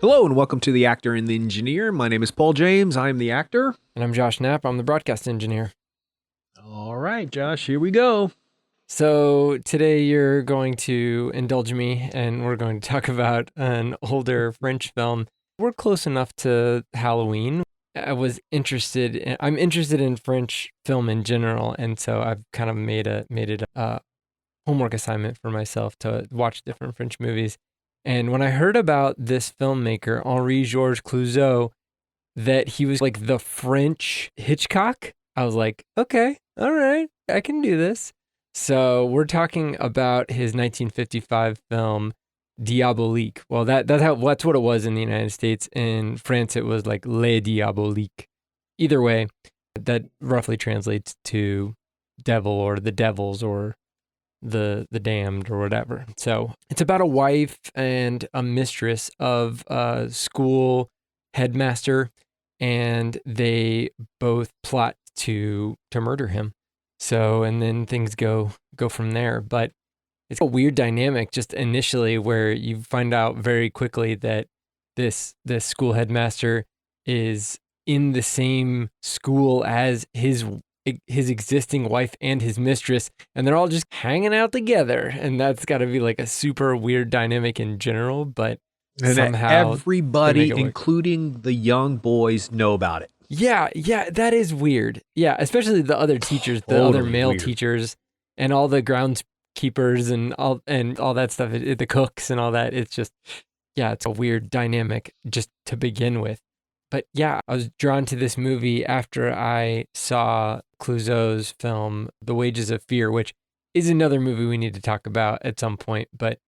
Hello and welcome to The Actor and the Engineer. My name is Paul James. I am the actor. And I'm Josh Knapp. I'm the broadcast engineer. All right, Josh, here we go. So today you're going to indulge me and we're going to talk about an older French film. We're close enough to Halloween. I'm interested in French film in general, and so I've kind of made it a homework assignment for myself to watch different French movies. And when I heard about this filmmaker, Henri-Georges Clouzot, that he was like the French Hitchcock, I was like, okay, all right, I can do this. So we're talking about his 1955 film Diabolique. Well, that's what it was in the United States. In France, it was like Les Diaboliques. Either way, that roughly translates to devil or the devils or the damned or whatever. So it's about a wife and a mistress of a school headmaster, and they both plot to murder him. So, and then things go from there. But it's a weird dynamic just initially where you find out very quickly that this school headmaster is in the same school as his existing wife and his mistress, and they're all just hanging out together. And that's got to be like a super weird dynamic in general, but And somehow everybody, including the young boys, know about it. Yeah, that is weird. Yeah, especially the other teachers, the other male teachers, and all the groundskeepers and all that stuff, the cooks and all that. It's just, yeah, it's a weird dynamic just to begin with. But yeah, I was drawn to this movie after I saw Clouzot's film, The Wages of Fear, which is another movie we need to talk about at some point. But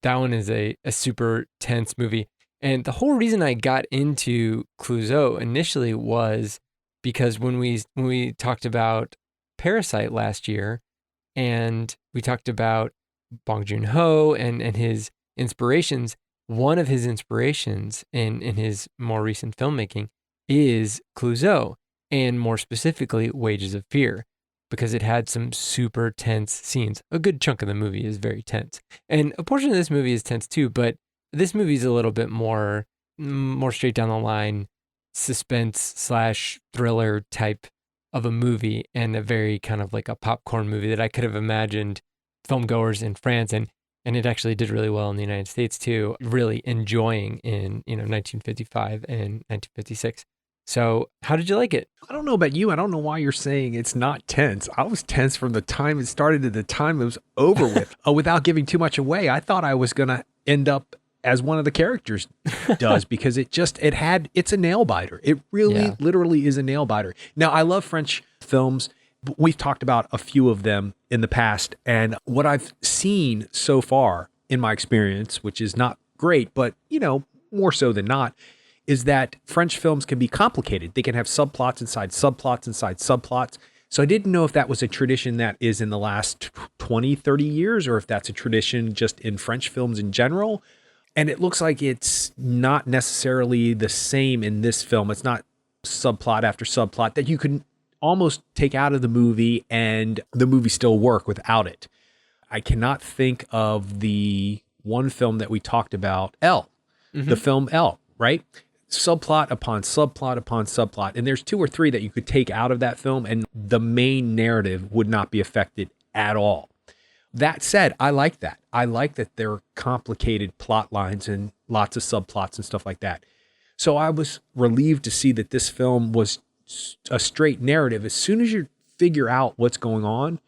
that one is a super tense movie. And the whole reason I got into Clouzot initially was because when we talked about Parasite last year, and we talked about Bong Joon-ho and his inspirations, one of his inspirations in his more recent filmmaking is Clouzot, and more specifically Wages of Fear, because it had some super tense scenes. A good chunk of the movie is very tense. And a portion of this movie is tense too, but this movie is a little bit more straight down the line, suspense / thriller type of a movie, and a very kind of like a popcorn movie that I could have imagined filmgoers in France, and it actually did really well in the United States too, really enjoying in 1955 and 1956. So how did you like it? I don't know about you. I don't know why you're saying it's not tense. I was tense from the time it started to the time it was over with. Without giving too much away, I thought I was going to end up as one of the characters does, because it's a nail biter. It really literally is a nail biter. Now, I love French films. We've talked about a few of them in the past, and what I've seen so far in my experience, which is not great, but more so than not, is that French films can be complicated. They can have subplots inside subplots inside subplots. So I didn't know if that was a tradition that is in the last 20, 30 years, or if that's a tradition just in French films in general. And it looks like it's not necessarily the same in this film. It's not subplot after subplot that you can almost take out of the movie and the movie still work without it. I cannot think of the one film that we talked about, Elle, the film Elle, right? Subplot upon subplot upon subplot. And there's 2 or 3 that you could take out of that film and the main narrative would not be affected at all. That said, I like that. I like that there are complicated plot lines and lots of subplots and stuff like that. So I was relieved to see that this film was a straight narrative. As soon as you figure out what's going on,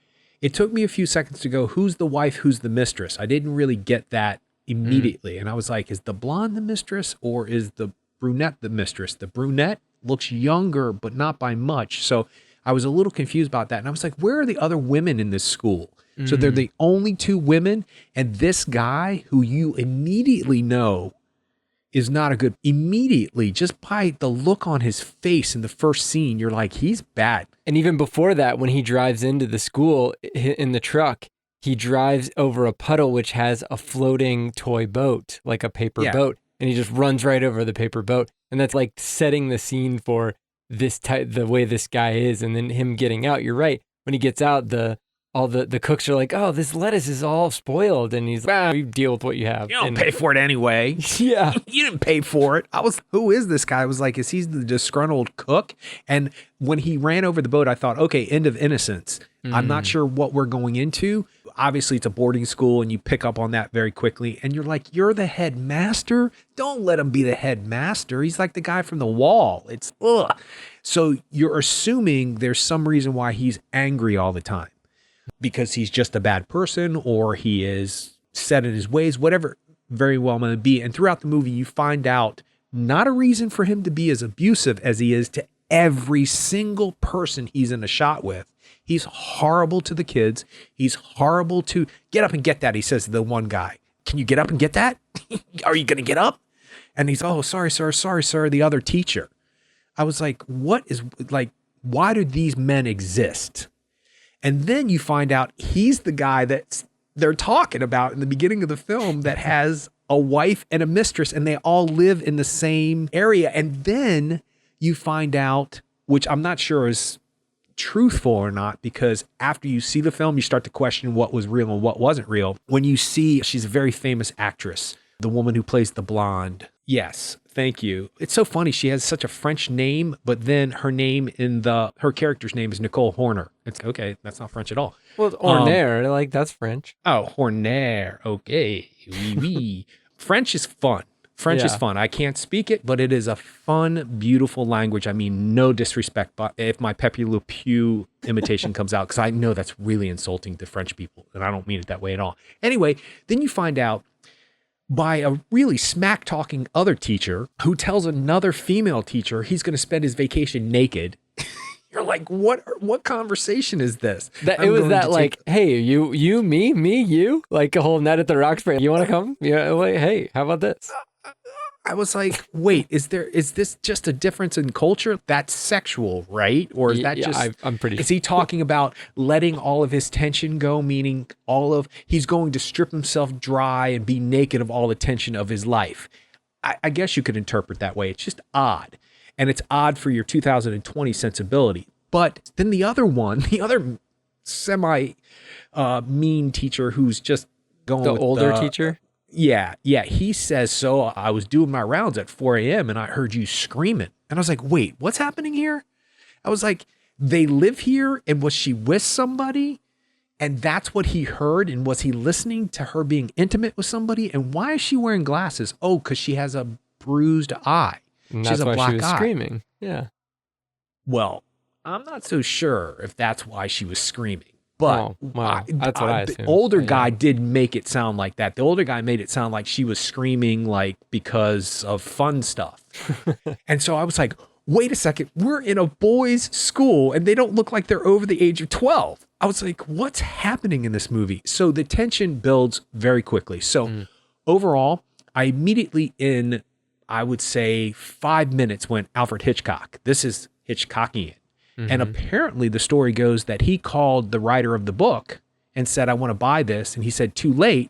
it took me a few seconds to go, who's the wife, who's the mistress? I didn't really get that immediately. And I was like, is the blonde the mistress or is the brunette the mistress? The brunette looks younger, but not by much. So I was a little confused about that. And I was like, where are the other women in this school? So they're the only 2 women, and this guy who you immediately know is not a good, immediately, just by the look on his face in the first scene, you're like, he's bad. And even before that, when he drives into the school in the truck, he drives over a puddle which has a floating toy boat, like a paper boat, and he just runs right over the paper boat. And that's like setting the scene for this type, the way this guy is, and then him getting out. You're right. When he gets out, the all the cooks are like, oh, this lettuce is all spoiled. And he's like, ah, you deal with what you have. You don't And pay for it anyway. yeah. You didn't pay for it. Who is this guy? I was like, is he the disgruntled cook? And when he ran over the boat, I thought, okay, end of innocence. I'm not sure what we're going into. Obviously, it's a boarding school and you pick up on that very quickly. And you're like, you're the headmaster? Don't let him be the headmaster. He's like the guy from The Wall. It's ugh. So you're assuming there's some reason why he's angry all the time because he's just a bad person or he is set in his ways, whatever very well may be. And throughout the movie, you find out not a reason for him to be as abusive as he is to every single person he's in a shot with. He's horrible to the kids. He's horrible to get up and get that. He says to the one guy, can you get up and get that? Are you going to get up? And he's, oh, sorry, sir. The other teacher. I was like, why do these men exist? And then you find out he's the guy that they're talking about in the beginning of the film that has a wife and a mistress and they all live in the same area. And then you find out, which I'm not sure is truthful or not, because after you see the film, you start to question what was real and what wasn't real. When you see, she's a very famous actress, the woman who plays the blonde. Yes, thank you. It's so funny. She has such a French name, but then her name her character's name is Nicole Horner. It's okay. That's not French at all. Well, it's Horner, like that's French. Oh, Horner. Okay. Oui, oui. French is fun. French is fun. I can't speak it, but it is a fun, beautiful language. I mean, no disrespect, but if my Pepe Le Pew imitation comes out, because I know that's really insulting to French people, and I don't mean it that way at all. Anyway, then you find out by a really smack-talking other teacher who tells another female teacher he's going to spend his vacation naked. You're like, what conversation is this? It was that like, hey, you, me, you, like a whole Night at the Roxbury. You want to come? Yeah, like, hey, how about this? I was like, wait, is this just a difference in culture? That's sexual, right? Or is that I'm pretty sure. Is he talking about letting all of his tension go, meaning he's going to strip himself dry and be naked of all the tension of his life? I guess you could interpret that way. It's just odd. And it's odd for your 2020 sensibility. But then the other semi mean teacher who's just going the with older teacher? Yeah. He says, so I was doing my rounds at 4 a.m. and I heard you screaming. And I was like, wait, what's happening here? I was like, they live here and was she with somebody? And that's what he heard. And was he listening to her being intimate with somebody? And why is she wearing glasses? Oh, because she has a bruised eye. And she has that's a why black she was eye. screaming. Yeah. Well, I'm not so sure if that's why she was screaming. But that's what I assumed. The older guy did make it sound like that. The older guy made it sound like she was screaming like because of fun stuff. And so I was like, wait a second, we're in a boys' school and they don't look like they're over the age of 12. I was like, what's happening in this movie? So the tension builds very quickly. So overall, I immediately I would say 5 minutes went Alfred Hitchcock. This is Hitchcockian. And apparently the story goes that he called the writer of the book and said, I want to buy this. And he said, too late.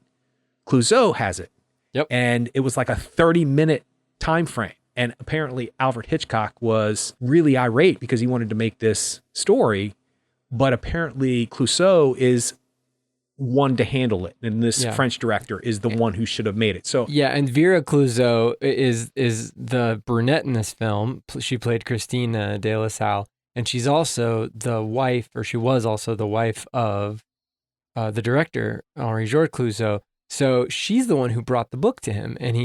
Clouseau has it. Yep. And it was like a 30-minute time frame. And apparently Alfred Hitchcock was really irate because he wanted to make this story. But apparently Clouseau is one to handle it. And this French director is the one who should have made it. So yeah, and Vera Clouseau is the brunette in this film. She played Christine de La Salle. And she's also the wife, or she was also the wife of the director, Henri-Georges Clouseau. So she's the one who brought the book to him. And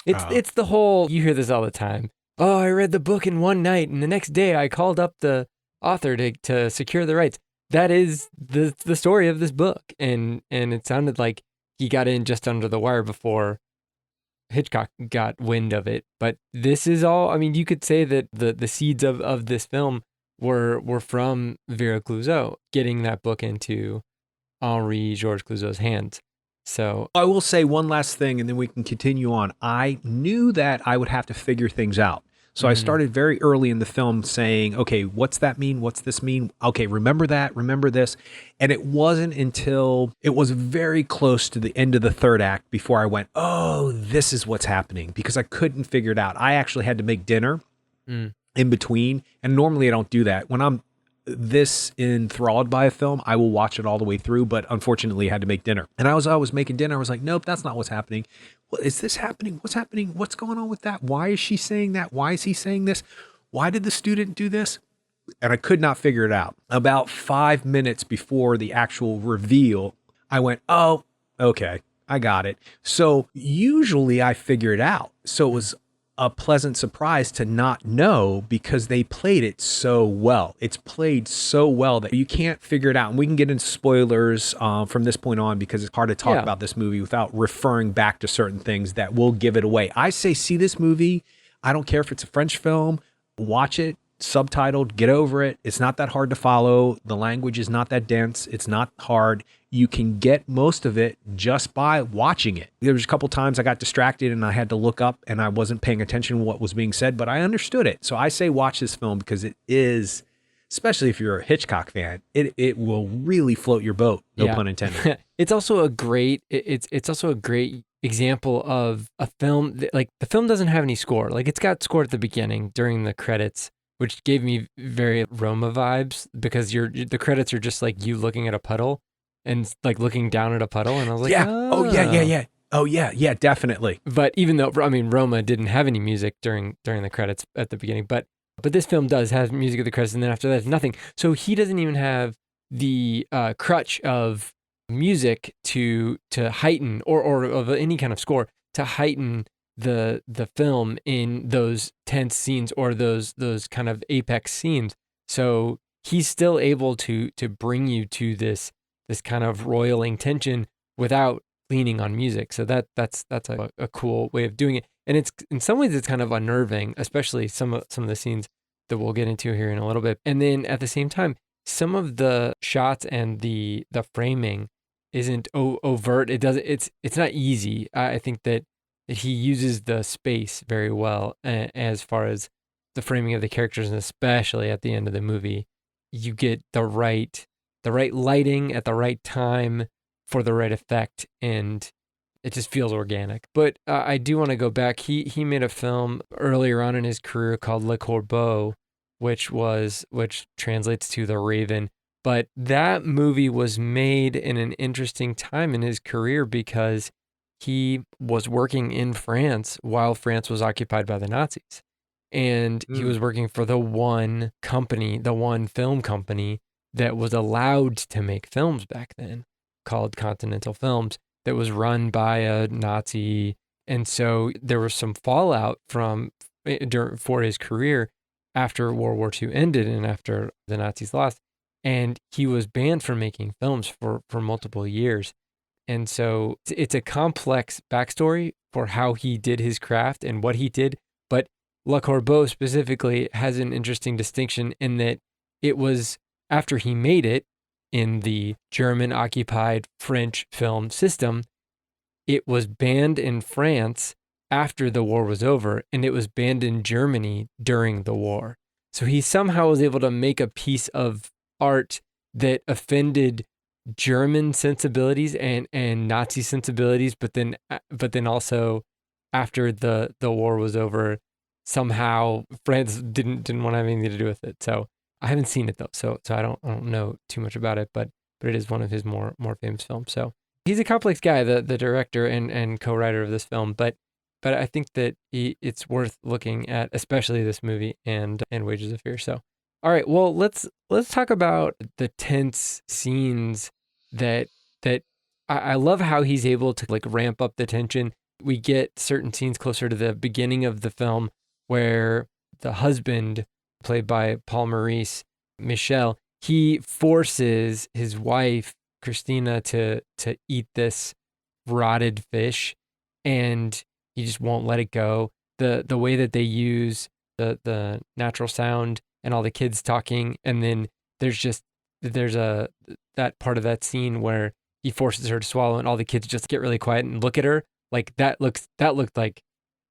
it's the whole, you hear this all the time. Oh, I read the book in one night and the next day I called up the author to secure the rights. That is the story of this book. And it sounded like he got in just under the wire before Hitchcock got wind of it. But this is all, I mean, you could say that the seeds of this film were from Vera Clouseau getting that book into Henri-Georges Clouseau's hands. So I will say one last thing and then we can continue on. I knew that I would have to figure things out. So I started very early in the film saying, okay, what's that mean? What's this mean? Okay, remember that, remember this. And it wasn't until it was very close to the end of the third act before I went, oh, this is what's happening, because I couldn't figure it out. I actually had to make dinner in between. And normally I don't do that. When I'm this enthralled by a film, I will watch it all the way through, but unfortunately I had to make dinner. And I was making dinner. I was like, nope, that's not what's happening. What is this happening? What's happening? What's going on with that? Why is she saying that? Why is he saying this? Why did the student do this? And I could not figure it out. About 5 minutes before the actual reveal, I went, oh, okay, I got it. So usually I figure it out. So it was a pleasant surprise to not know because they played it so well. It's played so well that you can't figure it out. And we can get into spoilers from this point on because it's hard to talk about this movie without referring back to certain things that will give it away. I say see this movie. I don't care if it's a French film. Watch it. Subtitled, get over it. It's not that hard to follow. The language is not that dense. It's not hard. You can get most of it just by watching it. There was a couple times I got distracted and I had to look up and I wasn't paying attention to what was being said, but I understood it. So I say watch this film because it is, especially if you're a Hitchcock fan, it will really float your boat. No pun intended. It's also a great example of a film that, like, the film doesn't have any score. Like, it's got score at the beginning during the credits, which gave me very Roma vibes because the credits are just like you looking at a puddle and like looking down at a puddle. And I was like, Oh yeah, definitely. But even though, I mean, Roma didn't have any music during the credits at the beginning, but this film does have music at the credits, and then after that, nothing. So he doesn't even have the crutch of music to heighten or of any kind of score to heighten the film in those tense scenes or those kind of apex scenes. So he's still able to bring you to this kind of roiling tension without leaning on music. So that's a cool way of doing it. And it's, in some ways, it's kind of unnerving, especially some of the scenes that we'll get into here in a little bit. And then at the same time, some of the shots and the framing isn't overt. It's not easy. I think that he uses the space very well as far as the framing of the characters, and especially at the end of the movie, you get the right lighting at the right time for the right effect, and it just feels organic. But I do want to go back. He made a film earlier on in his career called Le Corbeau, which translates to The Raven. But that movie was made in an interesting time in his career because he was working in France while France was occupied by the Nazis. And he was working for the one film company that was allowed to make films back then, called Continental Films, that was run by a Nazi. And so there was some fallout for his career after World War II ended and after the Nazis lost. And he was banned from making films for multiple years. And so it's a complex backstory for how he did his craft and what he did. But Le Corbeau specifically has an interesting distinction in that it was after he made it in the German-occupied French film system, it was banned in France after the war was over, and it was banned in Germany during the war. So he somehow was able to make a piece of art that offended German sensibilities and Nazi sensibilities, but then also after the war was over, somehow France didn't want to have anything to do with it. So I haven't seen it though, so I don't know too much about it, but it is one of his more famous films. So he's a complex guy, the director and co-writer of this film, but I think that it's worth looking at, especially this movie and Wages of Fear. So, all right, well, let's talk about the tense scenes that I love how he's able to like ramp up the tension. We get certain scenes closer to the beginning of the film where the husband, played by Paul Maurice, Michel, he forces his wife, Christina, to eat this rotted fish, and he just won't let it go. The way that they use the natural sound and all the kids talking, and then there's that part of that scene where he forces her to swallow and all the kids just get really quiet and look at her. Like that looked like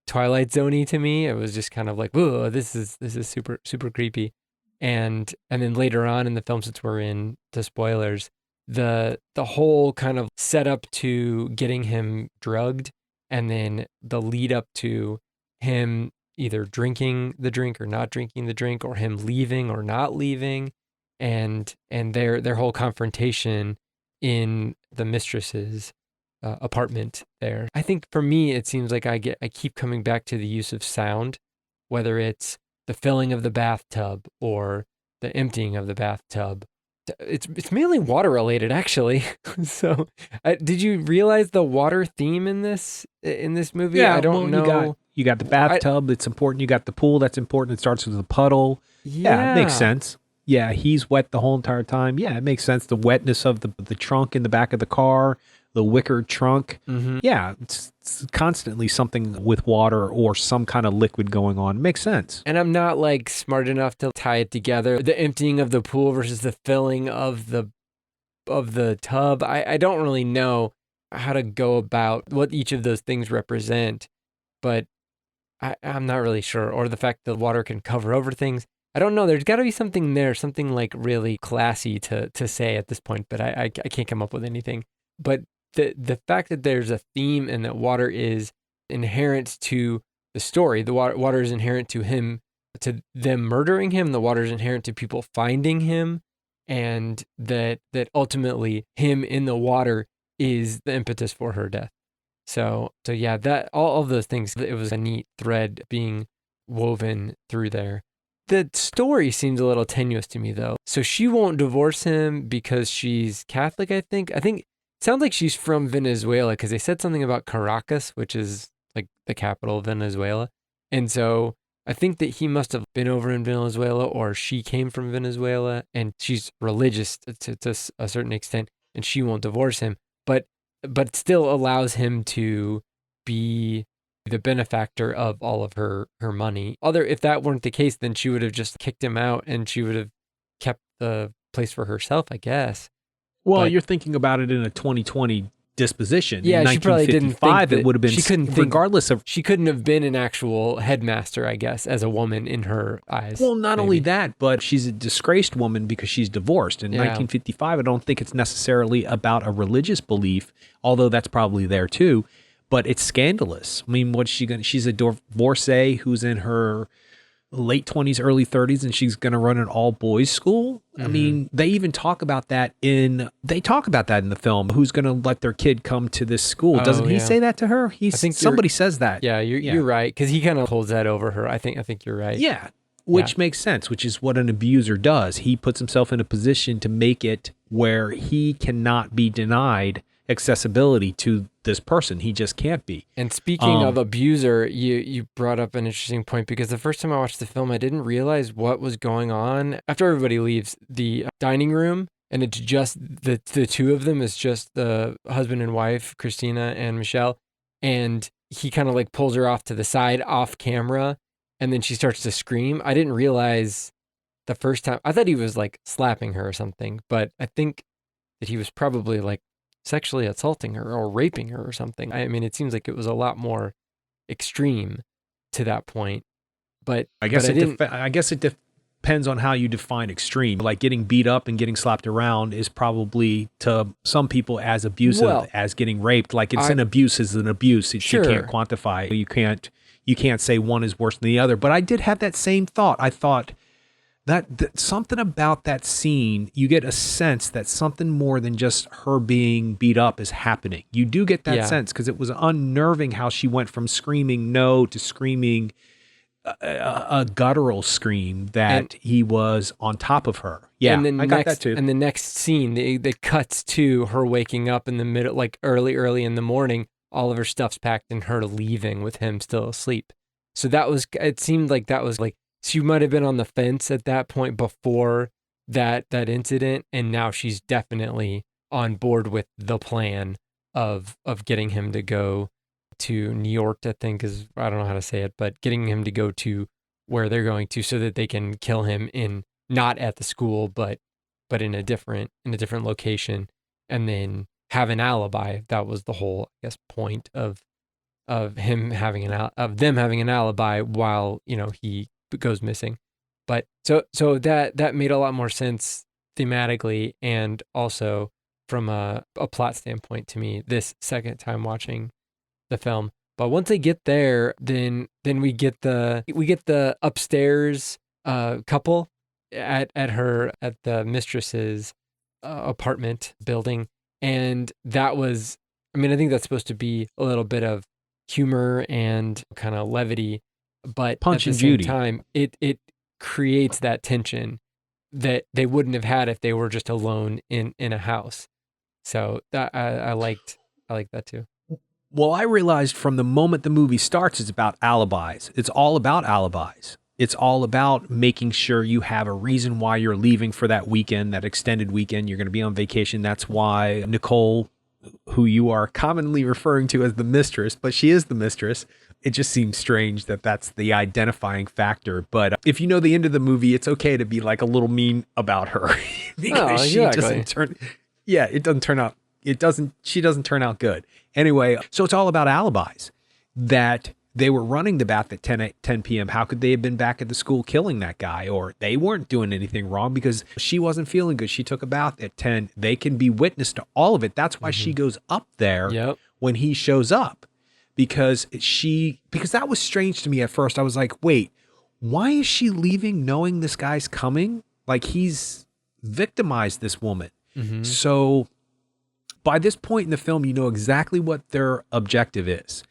Twilight Zone-y to me. It was just kind of like, whoa, this is super, super creepy. And then later on in the film, since we're in the spoilers, the whole kind of setup to getting him drugged, and then the lead up to him either drinking the drink or not drinking the drink, or him leaving or not leaving, and their whole confrontation in the mistress's apartment there. I think for me, it seems like I keep coming back to the use of sound, whether it's the filling of the bathtub or the emptying of the bathtub. It's mainly water related, actually. So, did you realize the water theme in this movie? Yeah, I well, don't know. you got the I bathtub, it's important. You got the pool, that's important. It starts with the puddle. Yeah, it makes yeah. sense. Yeah, he's wet the whole entire time. Yeah, it makes sense. The wetness of the trunk in the back of the car, the wicker trunk. Hmm. Yeah, it's constantly something with water or some kind of liquid going on. Makes sense. And I'm not like smart enough to tie it together. The emptying of the pool versus the filling of the tub. I don't really know how to go about what each of those things represent, but I'm not really sure. Or the fact that water can cover over things. I don't know. There's got to be something there, something like really classy to say at this point, but I can't come up with anything. But the fact that there's a theme and that water is inherent to the story, the water is inherent to him, to them murdering him. The water is inherent to people finding him, and that ultimately him in the water is the impetus for her death. So yeah, that all of those things, it was a neat thread being woven through there. The story seems a little tenuous to me though. So she won't divorce him because she's Catholic, I think. I think it sounds like she's from Venezuela because they said something about Caracas, which is like the capital of Venezuela. And so I think that he must have been over in Venezuela, or she came from Venezuela and she's religious to a certain extent, and she won't divorce him. But still allows him to be the benefactor of all of her money. If that weren't the case, then she would have just kicked him out and she would have kept the place for herself, I guess. Well, But you're thinking about it in a 2020 disposition. yeah, In she probably didn't think 1955, that it would have been she couldn't think regardless of. she couldn't have been an actual headmaster, I guess, as a woman in her eyes. Well, not only maybe. that, but she's a disgraced woman because she's divorced. In Yeah. 1955, I don't think it's necessarily about a religious belief, although that's probably there too, but it's scandalous. I mean, what's she going to, she's a divorcee who's in her late 20s, early 30s, and she's going to run an all boys school. I mean, they even talk about that in the film. Who's going to let their kid come to this school? Oh, Doesn't he yeah. say that to her? I think Somebody says that. Yeah, you're right, because he kind of holds that over her. I think you're right. Yeah, which makes sense, which is what an abuser does. He puts himself in a position to make it where he cannot be denied accessibility to this person. He just can't be. And speaking of abuser, you brought up an interesting point, because the first time I watched the film, I didn't realize what was going on. After everybody leaves the dining room, and it's just the two of them, it's just the husband and wife, Christina and Michelle, and he kind of like pulls her off to the side off camera, and then she starts to scream. I didn't realize the first time. I thought he was like slapping her or something, but I think that he was probably like sexually assaulting her or raping her or something. I mean, it seems like it was a lot more extreme to that point. But I guess but I didn't. I guess it depends on how you define extreme. Like getting beat up and getting slapped around is probably to some people as abusive as getting raped. Like an abuse is an abuse. You can't quantify. You can't say one is worse than the other. But I did have that same thought. I thought that something about that scene, you get a sense that something more than just her being beat up is happening. You do get that sense, because it was unnerving how she went from screaming no to screaming a guttural scream that he was on top of her. Yeah, and then I got that too. And the next scene, the cuts to her waking up in the middle, like early in the morning. All of her stuff's packed and her leaving with him still asleep. So it seemed like that was like, she might have been on the fence at that point before that incident, and now she's definitely on board with the plan of getting him to go to New York, I think is, I don't know how to say it, but getting him to go to where they're going to so that they can kill him not at the school, but in a different location, and then have an alibi. That was the whole, I guess, point of them having an alibi while, he goes missing. But so that made a lot more sense thematically, and also from a plot standpoint to me this second time watching the film. But once they get there, then we get the upstairs couple, at the mistress's apartment building, and that was, I mean, I think that's supposed to be a little bit of humor and kind of levity, but Punch at the and same Judy. time, it creates that tension that they wouldn't have had if they were just alone in a house. So that I liked that too. Well, I realized from the moment the movie starts, it's about alibis. It's all about alibis. It's all about making sure you have a reason why you're leaving for that weekend, that extended weekend. You're going to be on vacation. That's why Nicole, who you are commonly referring to as the mistress, but she is the mistress. It just seems strange that that's the identifying factor. But if you know the end of the movie, it's okay to be like a little mean about her because she doesn't turn. Yeah, it doesn't turn out. She doesn't turn out good. Anyway, so it's all about alibis, that they were running the bath at 10 p.m. How could they have been back at the school killing that guy? Or they weren't doing anything wrong because she wasn't feeling good. She took a bath at 10. They can be witness to all of it. That's why she goes up there when he shows up, because that was strange to me at first. I was like, wait, why is she leaving knowing this guy's coming? Like, he's victimized this woman. So by this point in the film, you know exactly what their objective is,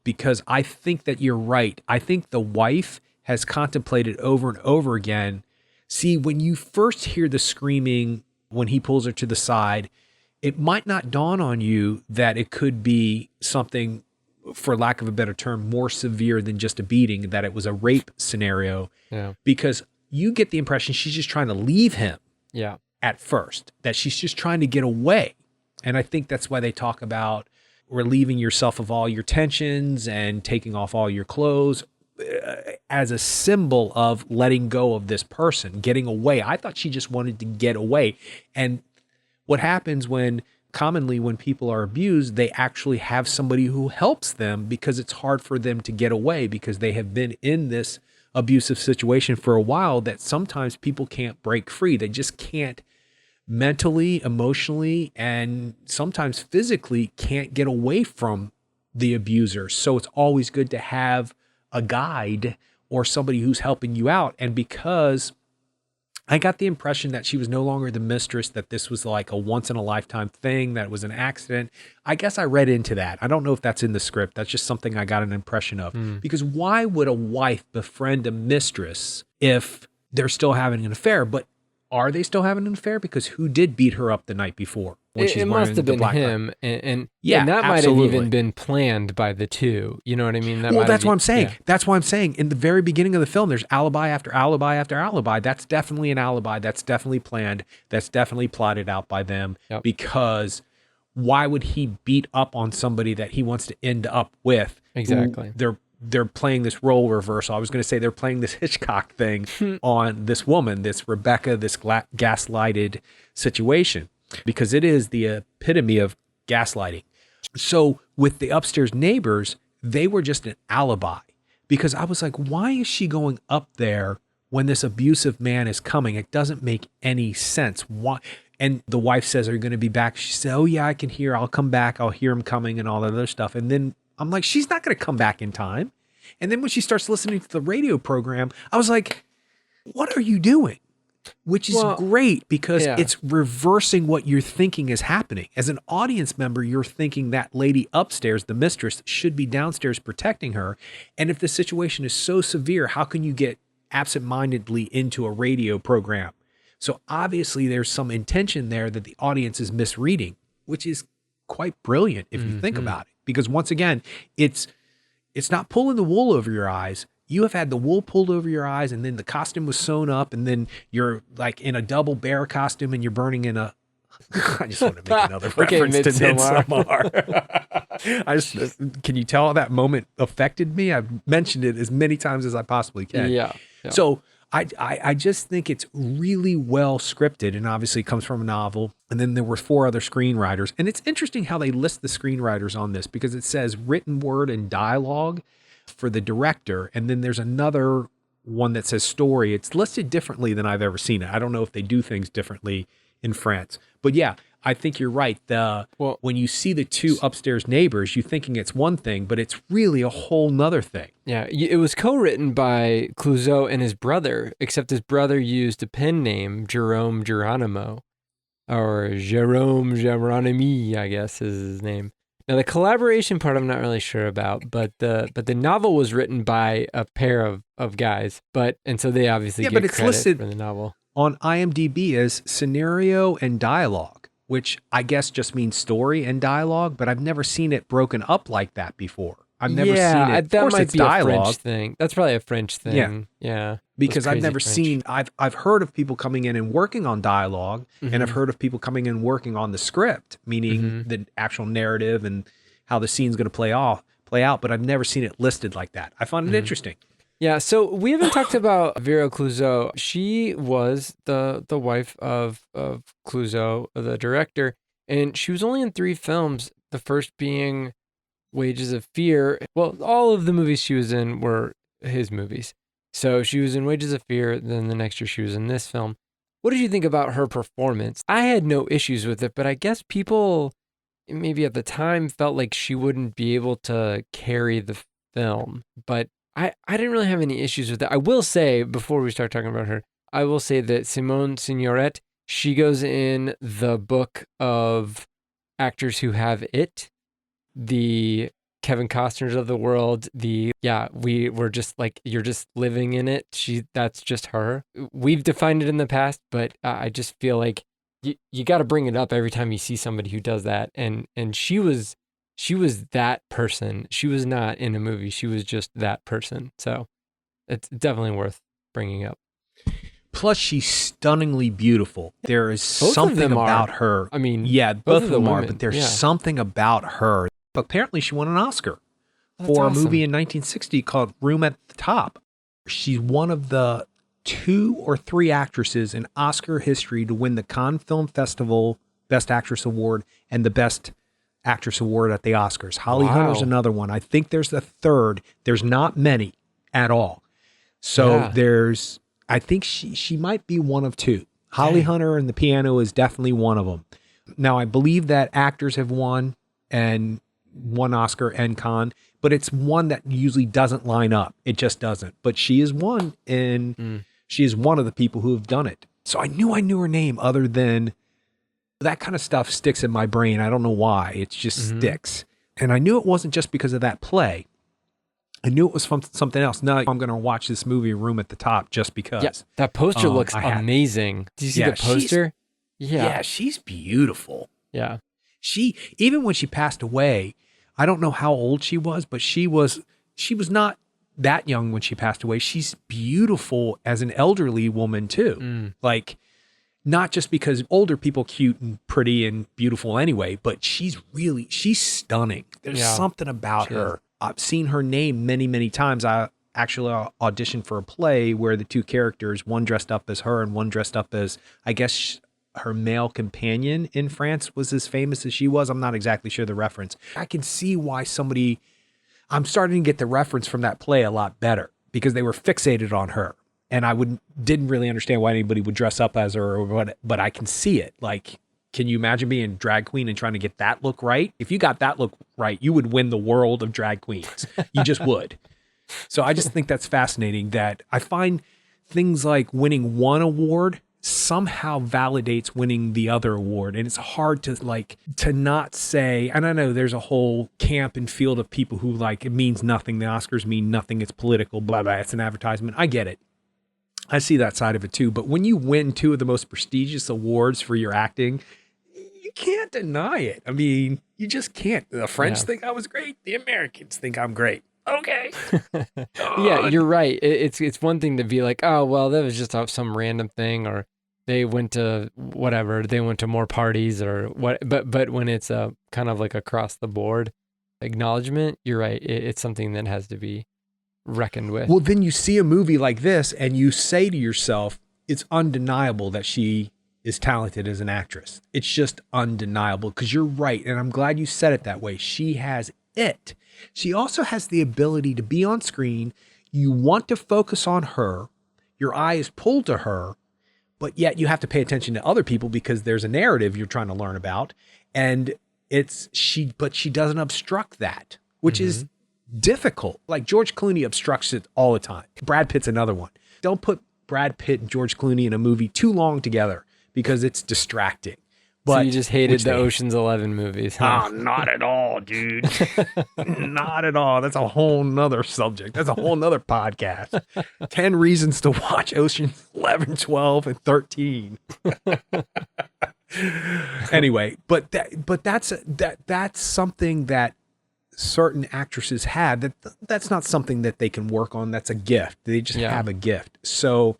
because I think that you're right. I think the wife has contemplated over and over again. See, when you first hear the screaming, when he pulls her to the side, it might not dawn on you that it could be something, for lack of a better term, more severe than just a beating, that it was a rape scenario, because you get the impression she's just trying to leave him at first, that she's just trying to get away. And I think that's why they talk about relieving yourself of all your tensions and taking off all your clothes as a symbol of letting go of this person, getting away. I thought she just wanted to get away. And what happens commonly when people are abused, they actually have somebody who helps them, because it's hard for them to get away because they have been in this abusive situation for a while, that sometimes people can't break free. They just can't mentally, emotionally, and sometimes physically can't get away from the abuser. So it's always good to have a guide or somebody who's helping you out. And because I got the impression that she was no longer the mistress, that this was like a once in a lifetime thing, that it was an accident. I guess I read into that. I don't know if that's in the script. That's just something I got an impression of. Because why would a wife befriend a mistress if they're still having an affair? But are they still having an affair? Because who did beat her up the night before? When It must have been him, and that absolutely. might have even been planned by the two. You know what I mean? That's what I'm saying. Yeah. That's why I'm saying in the very beginning of the film, there's alibi after alibi after alibi. That's definitely an alibi. That's definitely planned. That's definitely plotted out by them. Because why would he beat up on somebody that he wants to end up with? Exactly. They're playing this role reversal. I was going to say they're playing this Hitchcock thing on this woman, this Rebecca, this gaslighted situation, because it is the epitome of gaslighting. So with the upstairs neighbors, they were just an alibi, because I was like, why is she going up there when this abusive man is coming? It doesn't make any sense. Why? And the wife says, are you going to be back? She said, oh yeah, I can hear, I'll come back. I'll hear him coming and all that other stuff. And then I'm like, she's not going to come back in time. And then when she starts listening to the radio program, I was like, what are you doing? Which is great, because it's reversing what you're thinking is happening. As an audience member, you're thinking that lady upstairs, the mistress, should be downstairs protecting her. And if the situation is so severe, how can you get absentmindedly into a radio program? So obviously there's some intention there that the audience is misreading, which is quite brilliant if you think about it. Because once again, it's not pulling the wool over your eyes. You have had the wool pulled over your eyes, and then the costume was sewn up, and then you're like in a double bear costume, and you're burning in a. I just want to make another reference to Midsommar. Can you tell how that moment affected me? I've mentioned it as many times as I possibly can. Yeah. So I just think it's really well scripted, and obviously it comes from a novel. And then there were 4 other screenwriters. And it's interesting how they list the screenwriters on this, because it says written word and dialogue for the director. And then there's another one that says story. It's listed differently than I've ever seen it. I don't know if they do things differently in France. But yeah, I think you're right. Well, When you see the two upstairs neighbors, you're thinking it's one thing, but it's really a whole nother thing. yeah, it was co-written by Clouseau and his brother, except his brother used a pen name, Jerome Geronimo, or Jerome Geronimi, I guess is his name. Now the collaboration part I'm not really sure about, but the novel was written by a pair of guys, and so they obviously get but it's credit listed for the novel. on IMDb as scenario and dialogue, which I guess just means story and dialogue, but I've never seen it broken up like that before. I've never seen it. That of course, might it's be dialogue. a French thing. That's probably a French thing. Yeah. Because I've never French. seen, I've heard of people coming in and working on dialogue, and I've heard of people coming in and working on the script, meaning the actual narrative and how the scene's going to play out, but I've never seen it listed like that. I find it interesting. Yeah, so we haven't talked about Vera Clouseau. She was the wife of Clouseau, the director, and she was only in 3 films, the first being Wages of Fear. Well, all of the movies she was in were his movies. So she was in Wages of Fear, then the next year she was in this film. What did you think about her performance? I had no issues with it, but I guess people maybe at the time felt like she wouldn't be able to carry the film, but I didn't really have any issues with that. I will say, before we start talking about her, I will say that Simone Signoret, she goes in the book of actors who have it, the Kevin Costners of the world, we were just like, you're just living in it. That's just her. We've defined it in the past, but I just feel like you got to bring it up every time you see somebody who does that. And she was that person. She was not in a movie. She was just that person. So it's definitely worth bringing up. Plus, she's stunningly beautiful. There is Both something about her. I mean, yeah, both of them are, women, but there's something about her. Apparently, she won an Oscar for a movie in 1960 called Room at the Top. She's one of the 2 or 3 actresses in Oscar history to win the Cannes Film Festival Best Actress Award and the Best Actress Award at the Oscars. Holly Hunter's another one. I think there's the 3rd. There's not many at all. So I think she might be one of 2. Holly Hunter and the piano is definitely one of them. Now, I believe that actors have won Oscar and Cannes, but it's one that usually doesn't line up. It just doesn't. But she is one, and she is one of the people who have done it. So I knew her name, other than that kind of stuff sticks in my brain. I don't know why. It just sticks. And I knew it wasn't just because of that play. I knew it was from something else. Now I'm going to watch this movie Room at the Top just because. Yeah, that poster looks amazing. Did you see the poster? Yeah, she's beautiful. Yeah. Even when she passed away, I don't know how old she was, but she was not that young when she passed away. She's beautiful as an elderly woman too. Like, not just because older people cute and pretty and beautiful anyway, but she's stunning. There's something about her. I've seen her name many, many times. I actually auditioned for a play where the 2 characters, one dressed up as her and one dressed up as, I guess, her male companion in France was as famous as she was. I'm not exactly sure the reference. I can see why I'm starting to get the reference from that play a lot better, because they were fixated on her. And I didn't really understand why anybody would dress up as her or what, but I can see it. Like, can you imagine being a drag queen and trying to get that look right? If you got that look right, you would win the world of drag queens. You just would. So I just think that's fascinating, that I find things like winning one award somehow validates winning the other award. And it's hard to not say, and I know there's a whole camp and field of people who it means nothing. The Oscars mean nothing. It's political, blah, blah. It's an advertisement. I get it. I see that side of it too. But when you win 2 of the most prestigious awards for your acting, you can't deny it. I mean, you just can't. The French think I was great. The Americans think I'm great. Okay. Yeah, you're right. It's one thing to be like, oh, well, that was just some random thing, or they went to whatever, they went to more parties or what. But when it's kind of like across the board acknowledgement, you're right. It's something that has to be reckoned with. Well, then you see a movie like this and you say to yourself, it's undeniable that she is talented as an actress. It's just undeniable, because you're right. And I'm glad you said it that way. She has it. She also has the ability to be on screen. You want to focus on her. Your eye is pulled to her, but yet you have to pay attention to other people because there's a narrative you're trying to learn about. And but she doesn't obstruct that, which is difficult. Like George Clooney obstructs it all the time. Brad Pitt's another one. Don't put Brad Pitt and George Clooney in a movie too long together because it's distracting. But so you just hated the Ocean's 11 movies, huh? Oh, not at all, dude. Not at all. That's a whole nother subject. That's a whole nother podcast. 10 reasons to watch Ocean's 11, 12, and 13. Anyway, but that's something that certain actresses have. That's not something that they can work on. That's a gift. They just have a gift. So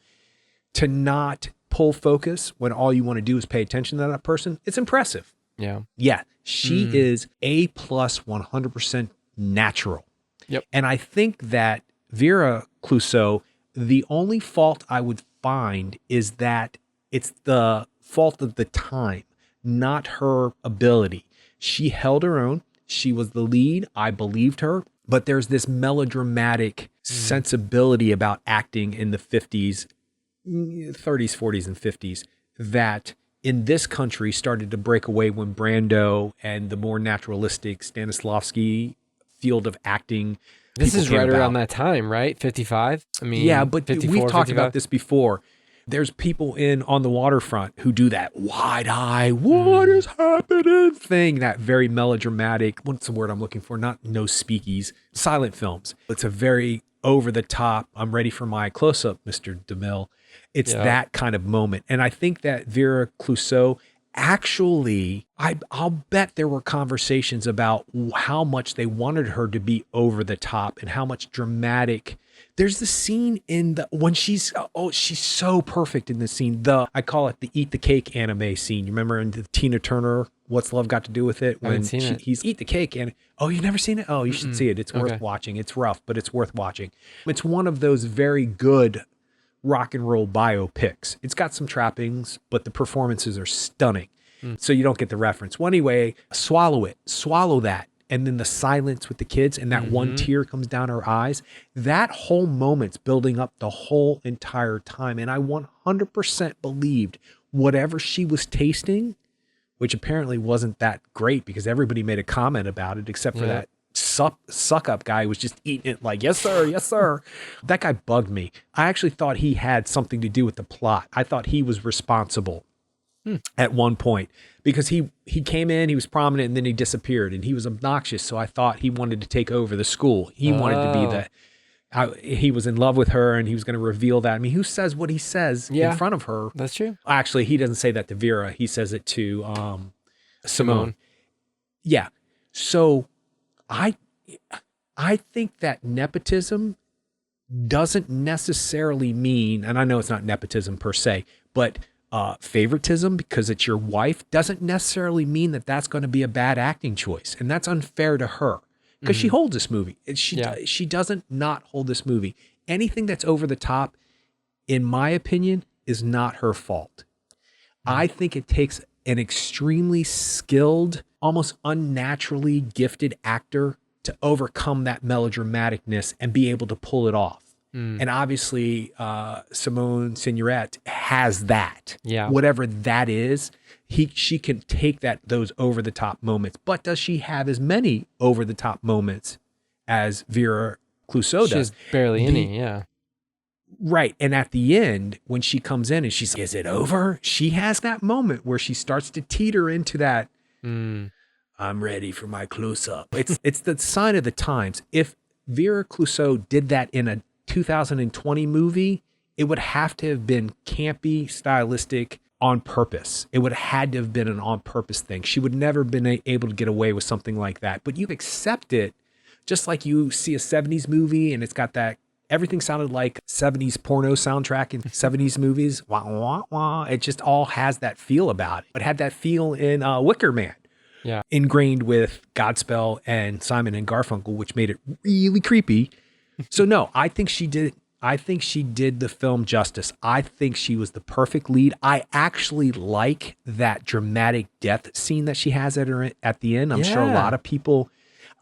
to not pull focus when all you want to do is pay attention to that person, it's impressive. Yeah, she is A+ 100% natural. Yep. And I think that Vera Clouseau, the only fault I would find is that it's the fault of the time, not her ability. She held her own. She was the lead. I believed her. But there's this melodramatic sensibility about acting in the 50s, 30s, 40s, and 50s that in this country started to break away when Brando and the more naturalistic Stanislavski field of acting. This is right around that time, right? 55? I mean, yeah, but 54, we've talked 55? about this before. There's people on the waterfront who do that wide eye, what is happening thing, that very melodramatic, what's the word I'm looking for? Not no speakies, silent films. It's a very over the top, I'm ready for my close-up, Mr. DeMille. It's that kind of moment. And I think that Vera Clouseau actually, I'll bet there were conversations about how much they wanted her to be over the top and how much dramatic. There's the scene when she's so perfect in this scene. I call it the eat the cake anime scene. You remember in the Tina Turner, What's Love Got to Do with It? When he's eat the cake and, you've never seen it? Oh, you should see it. It's worth watching. It's rough, but it's worth watching. It's one of those very good rock and roll biopics. It's got some trappings, but the performances are stunning. So you don't get the reference. Well, anyway, swallow that. And then the silence with the kids and that one tear comes down her eyes. That whole moment's building up the whole entire time. And I 100% believed whatever she was tasting, which apparently wasn't that great because everybody made a comment about it except for that suck up guy who was just eating it like, yes, sir, yes, sir. That guy bugged me. I actually thought he had something to do with the plot. I thought he was responsible at one point because he came in, he was prominent, and then he disappeared and he was obnoxious. So I thought he wanted to take over the school. He wanted to be he was in love with her and he was going to reveal that. I mean, who says what he says in front of her? That's true. Actually, he doesn't say that to Vera. He says it to Simone. Yeah. So I think that nepotism doesn't necessarily mean, and I know it's not nepotism per se, but favoritism because it's your wife doesn't necessarily mean that that's going to be a bad acting choice. And that's unfair to her because she holds this movie. She doesn't not hold this movie. Anything that's over the top, in my opinion, is not her fault. I think it takes an extremely skilled, almost unnaturally gifted actor to overcome that melodramaticness and be able to pull it off. And obviously, Simone Signoret has that. Yeah. Whatever that is, she can take those over the top moments. But does she have as many over the top moments as Vera Clouseau does? She has barely any. Yeah. Right. And at the end, when she comes in and she's like, is it over? She has that moment where she starts to teeter into that. I'm ready for my close-up. It's the sign of the times. If Vera Clouseau did that in a 2020 movie, it would have to have been campy, stylistic, on purpose. It would have had to have been an on purpose thing. She would never have been able to get away with something like that. But you accept it just like you see a 70s movie and it's got that, everything sounded like 70s porno soundtrack in 70s movies. Wah, wah, wah. It just all has that feel about it. It had that feel in Wicker Man. Yeah. Ingrained with Godspell and Simon and Garfunkel, which made it really creepy. So no, I think she did the film justice. I think she was the perfect lead. I actually like that dramatic death scene that she has at the end. I'm sure a lot of people,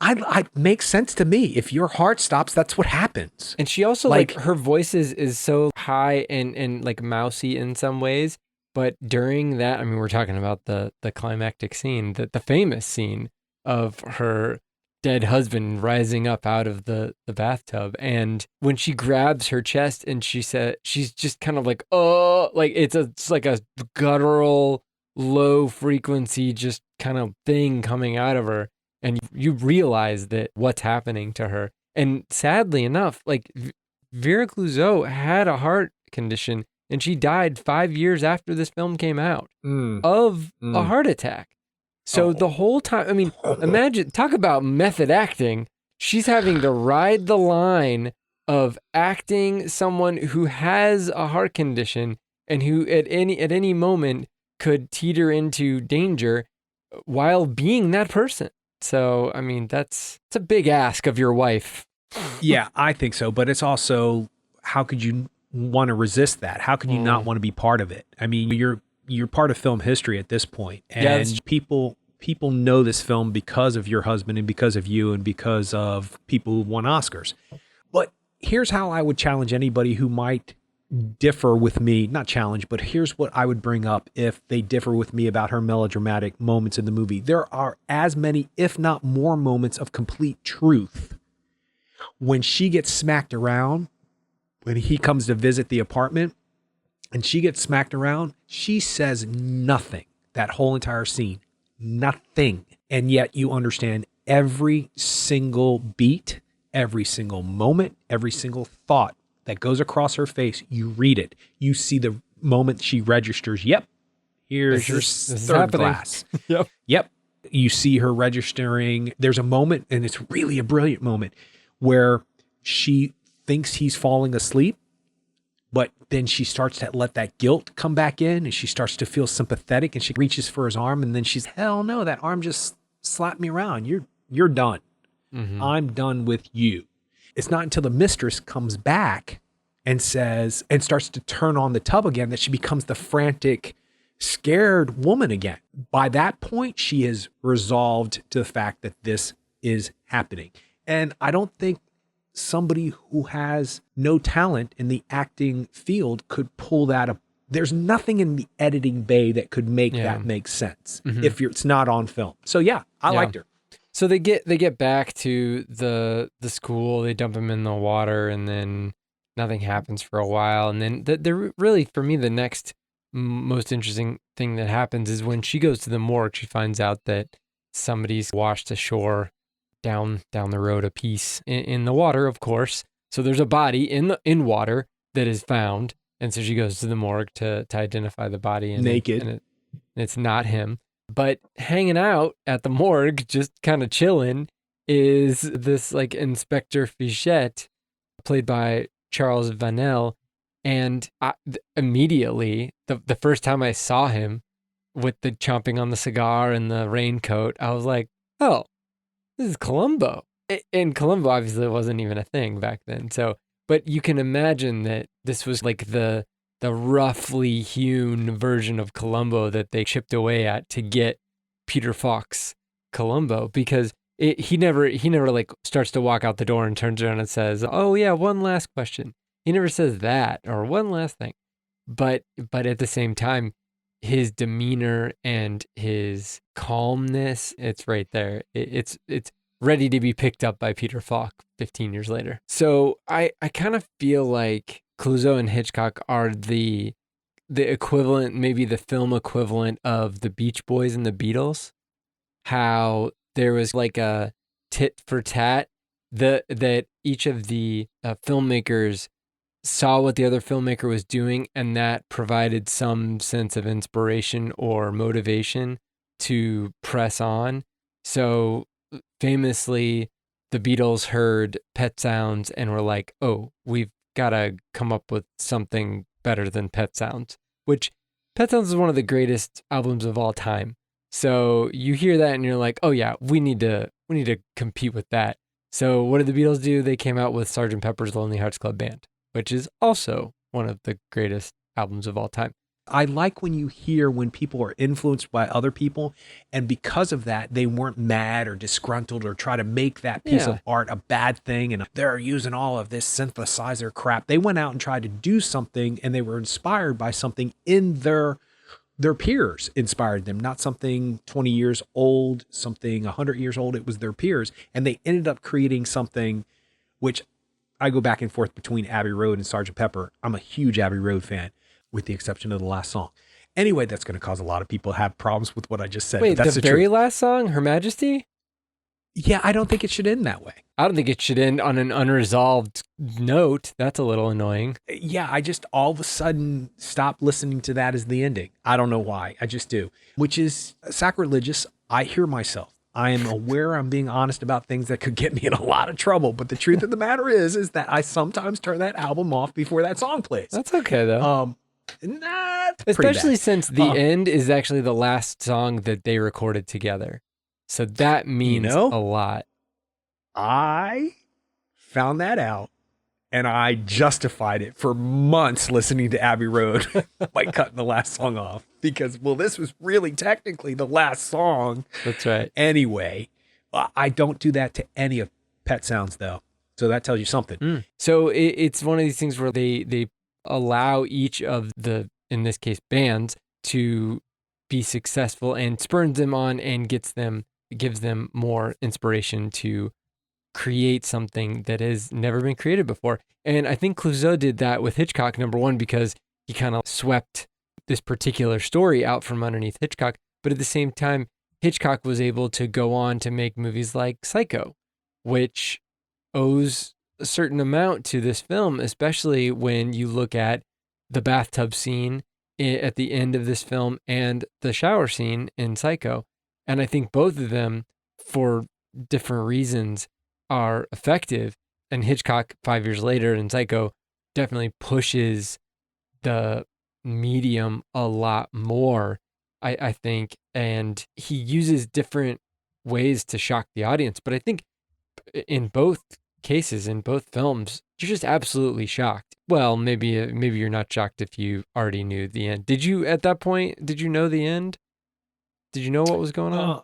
I makes sense to me. If your heart stops, that's what happens. And she also like her voice is so high and like mousy in some ways. But during that, I mean, we're talking about the climactic scene, the famous scene of her dead husband rising up out of the bathtub. And when she grabs her chest and she said, she's just kind of like, oh, like it's like a guttural, low frequency, just kind of thing coming out of her. And you realize that what's happening to her. And sadly enough, like Vera Clouzot had a heart condition and she died 5 years after this film came out of a heart attack. So the whole time, I mean, imagine, talk about method acting. She's having to ride the line of acting someone who has a heart condition and who at any moment could teeter into danger while being that person. So, I mean, it's a big ask of your wife. Yeah, I think so. But it's also, how could you want to resist that? How could you not want to be part of it? I mean, you're part of film history at this point. And people know this film because of your husband and because of you and because of people who won Oscars. But here's how I would challenge anybody who might differ with me, not challenge, but here's what I would bring up if they differ with me about her melodramatic moments in the movie. There are as many, if not more, moments of complete truth. When she gets smacked around, when he comes to visit the apartment and she gets smacked around, she says nothing that whole entire scene. Nothing. And yet you understand every single beat, every single moment, every single thought that goes across her face. You read it. You see the moment she registers, yep, here's your third glass. Yep. You see her registering. There's a moment, and it's really a brilliant moment, where she thinks he's falling asleep, but then she starts to let that guilt come back in, and she starts to feel sympathetic, and she reaches for his arm, and then she's, hell no, that arm just slapped me around. You're done. I'm done with you. It's not until the mistress comes back and says, and starts to turn on the tub again, that she becomes the frantic, scared woman again. By that point, she is resolved to the fact that this is happening. And I don't think somebody who has no talent in the acting field could pull that up. There's nothing in the editing bay that could make that make sense if it's not on film. So yeah, I liked her. So they get back to the school, they dump him in the water, and then nothing happens for a while. And then the really, for me, the next most interesting thing that happens is when she goes to the morgue, she finds out that somebody's washed ashore down the road a piece in the water, of course. So there's a body in water that is found. And so she goes to the morgue to identify the body. And naked. It's not him. But hanging out at the morgue, just kind of chilling, is this like Inspector Fichette, played by Charles Vanel. And immediately, the first time I saw him with the chomping on the cigar and the raincoat, I was like, oh, this is Columbo. And Columbo obviously wasn't even a thing back then. So, but you can imagine that this was like the roughly hewn version of Columbo that they chipped away at to get Peter Falk's Columbo, because he never like starts to walk out the door and turns around and says, oh yeah, one last question. He never says that, or one last thing. But at the same time, his demeanor and his calmness, it's right there. It's ready to be picked up by Peter Falk 15 years later. So I kind of feel like Clouzot and Hitchcock are the equivalent, maybe the film equivalent of the Beach Boys and the Beatles. How there was like a tit for tat, that each of the filmmakers saw what the other filmmaker was doing, and that provided some sense of inspiration or motivation to press on. So famously, the Beatles heard Pet Sounds and were like, oh, we've got to come up with something better than Pet Sounds, which Pet Sounds is one of the greatest albums of all time. So you hear that and you're like, oh yeah, we need to compete with that. So what did the Beatles do? They came out with Sgt. Pepper's Lonely Hearts Club Band, which is also one of the greatest albums of all time. I like when you hear when people are influenced by other people, and because of that, they weren't mad or disgruntled or try to make that piece Yeah. of art a bad thing and they're using all of this synthesizer crap. They went out and tried to do something, and they were inspired by something in their peers inspired them, not something 20 years old, something 100 years old. It was their peers, and they ended up creating something which I go back and forth between Abbey Road and Sgt. Pepper. I'm a huge Abbey Road fan, with the exception of the last song. Anyway, that's going to cause a lot of people to have problems with what I just said. Wait, but that's the the very truth. last song, Her Majesty? Yeah, I don't think it should end that way. I don't think it should end on an unresolved note. That's a little annoying. Yeah, I just all of a sudden stopped listening to that as the ending. I don't know why. I just do, which is sacrilegious. I hear myself. I am aware I'm being honest about things that could get me in a lot of trouble. But the truth of the matter is that I sometimes turn that album off before that song plays. That's okay, though. Especially since the end is actually the last song that they recorded together. So that means a lot. I found that out, and I justified it for months listening to Abbey Road by cutting the last song off because, well, this was really technically the last song. That's right. Anyway, I don't do that to any of Pet Sounds, though. So that tells you something. So it's one of these things where they allow each of the, in this case, bands to be successful and spurns them on and gives them more inspiration to create something that has never been created before. And I think Clouseau did that with Hitchcock, number one, because he kind of swept this particular story out from underneath Hitchcock. But at the same time, Hitchcock was able to go on to make movies like Psycho, which owes a certain amount to this film, especially when you look at the bathtub scene at the end of this film and the shower scene in Psycho. And I think both of them, for different reasons, are effective. And Hitchcock, 5 years later in Psycho, definitely pushes the medium a lot more, I think. And he uses different ways to shock the audience. But I think in both cases, in both films, you're just absolutely shocked. Well, maybe you're not shocked if you already knew the end. Did you, at that point, did you know the end? Did you know what was going on?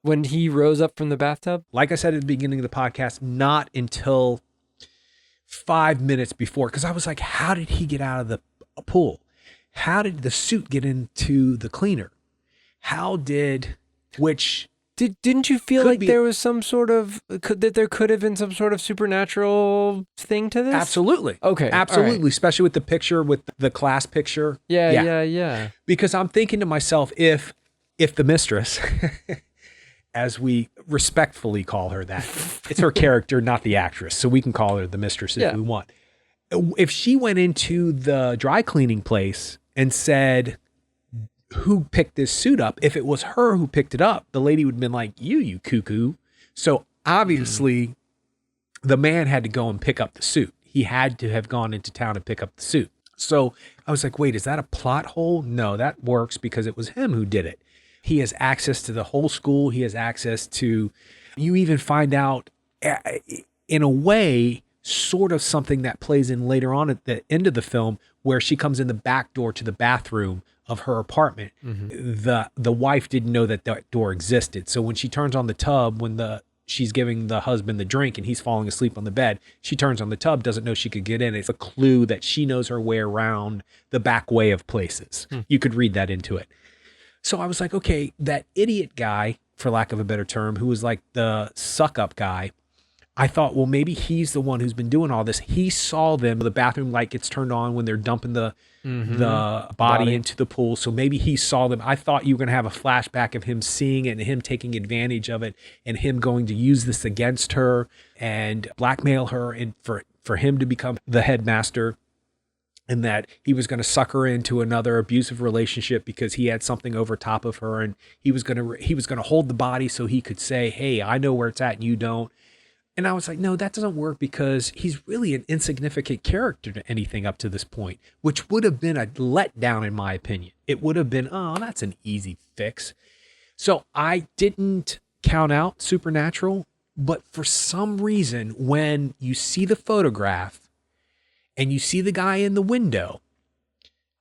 When he rose up from the bathtub? Like I said at the beginning of the podcast, not until 5 minutes before, because I was like, how did he get out of the pool? How did the suit get into the cleaner? Didn't you feel like there was some sort of, that there could have been some sort of supernatural thing to this? Absolutely. Okay. Absolutely. Right. Especially with the picture, with the class picture. Yeah. Because I'm thinking to myself, if the mistress, as we respectfully call her that, it's her character, not the actress. So we can call her the mistress if we want. If she went into the dry cleaning place and said, who picked this suit up? If it was her who picked it up, the lady would have been like, you cuckoo. So obviously the man had to go and pick up the suit. He had to have gone into town and pick up the suit. So I was like, wait, is that a plot hole? No, that works because it was him who did it. He has access to the whole school. He has access to, you even find out in a way, sort of something that plays in later on at the end of the film, where she comes in the back door to the bathroom of her apartment. The wife didn't know that door existed. So when she turns on the tub, when she's giving the husband the drink and he's falling asleep on the bed, she turns on the tub, doesn't know she could get in. It's a clue that she knows her way around the back way of places. You could read that into it. So I was like, okay, that idiot guy, for lack of a better term, who was like the suck up guy, I thought, well, maybe he's the one who's been doing all this. He saw them, the bathroom light gets turned on when they're dumping the body into the pool. So maybe he saw them. I thought you were going to have a flashback of him seeing it and him taking advantage of it and him going to use this against her and blackmail her and for him to become the headmaster, and that he was going to suck her into another abusive relationship because he had something over top of her, and he was going to hold the body so he could say, hey, I know where it's at and you don't. And I was like, no, that doesn't work because he's really an insignificant character to anything up to this point, which would have been a letdown in my opinion. It would have been, oh, that's an easy fix. So I didn't count out Supernatural, but for some reason, when you see the photograph and you see the guy in the window,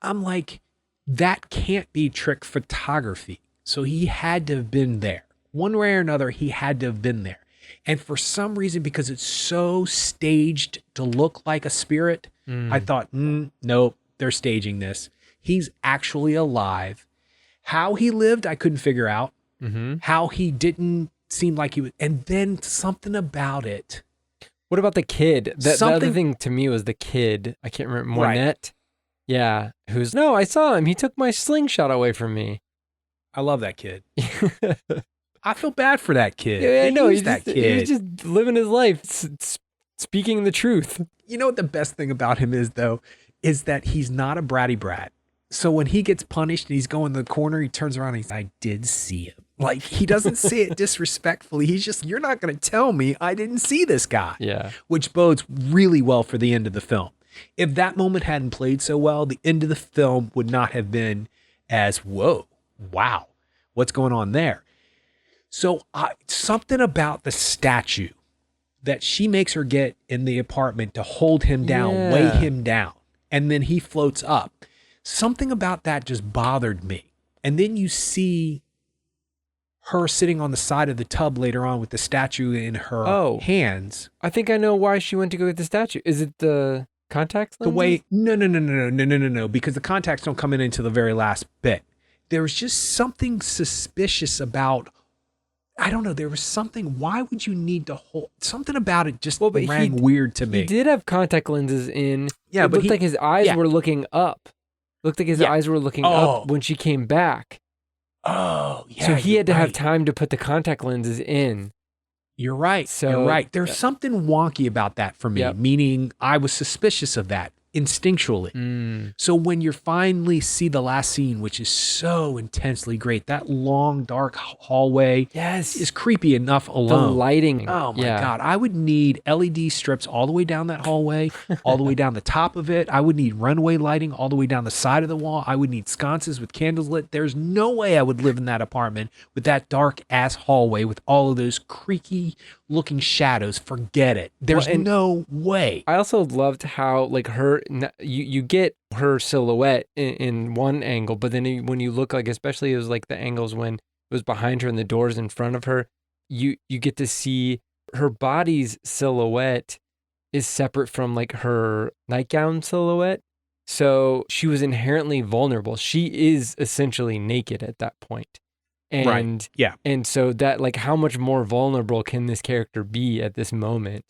I'm like, that can't be trick photography. So he had to have been there. One way or another, he had to have been there. And for some reason, because it's so staged to look like a spirit, I thought, nope, they're staging this. He's actually alive. How he lived, I couldn't figure out. How he didn't seem like he was. And then something about it. What about the kid? The other thing to me was the kid. I can't remember. Mornette. Right. Yeah. No, I saw him. He took my slingshot away from me. I love that kid. I feel bad for that kid. Yeah, I know. He's just living his life, speaking the truth. You know what the best thing about him is, though, is that he's not a bratty brat. So when he gets punished and he's going to the corner, he turns around and he's, I did see him. Like, he doesn't say it disrespectfully. He's just, you're not going to tell me I didn't see this guy. Yeah. Which bodes really well for the end of the film. If that moment hadn't played so well, the end of the film would not have been as, whoa, wow, what's going on there? So something about the statue that she makes her get in the apartment to hold him down, weigh him down, and then he floats up. Something about that just bothered me. And then you see her sitting on the side of the tub later on with the statue in her hands. I think I know why she went to go get the statue. Is it the contacts lenses? The way, no, because the contacts don't come in until the very last bit. There was just something suspicious about, I don't know, there was something, why would you need to hold, something about it just rang weird to me. He did have contact lenses in. Yeah, it looked like his eyes were looking up. Looked like his eyes were looking up when she came back. Oh, yeah. So he had to have time to put the contact lenses in. You're right. So, you're right. There's something wonky about that for me, meaning I was suspicious of that instinctually. So when you finally see the last scene, which is so intensely great, that long, dark hallway is creepy enough alone. The lighting. Oh my God. I would need LED strips all the way down that hallway, all the way down the top of it. I would need runway lighting all the way down the side of the wall. I would need sconces with candles lit. There's no way I would live in that apartment with that dark ass hallway with all of those creaky looking shadows. Forget it. There's no way. I also loved how, like, you get her silhouette in one angle, but then when you look, like, especially it was like the angles when it was behind her and the doors in front of her, you get to see her body's silhouette is separate from, like, her nightgown silhouette. So she was inherently vulnerable. She is essentially naked at that point. And and so that, like, how much more vulnerable can this character be at this moment?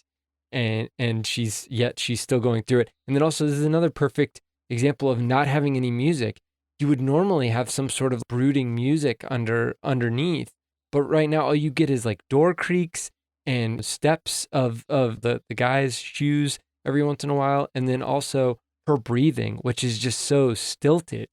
And she's still going through it. And then also, this is another perfect example of not having any music. You would normally have some sort of brooding music underneath, but right now all you get is like door creaks and steps of the guy's shoes every once in a while, and then also her breathing, which is just so stilted.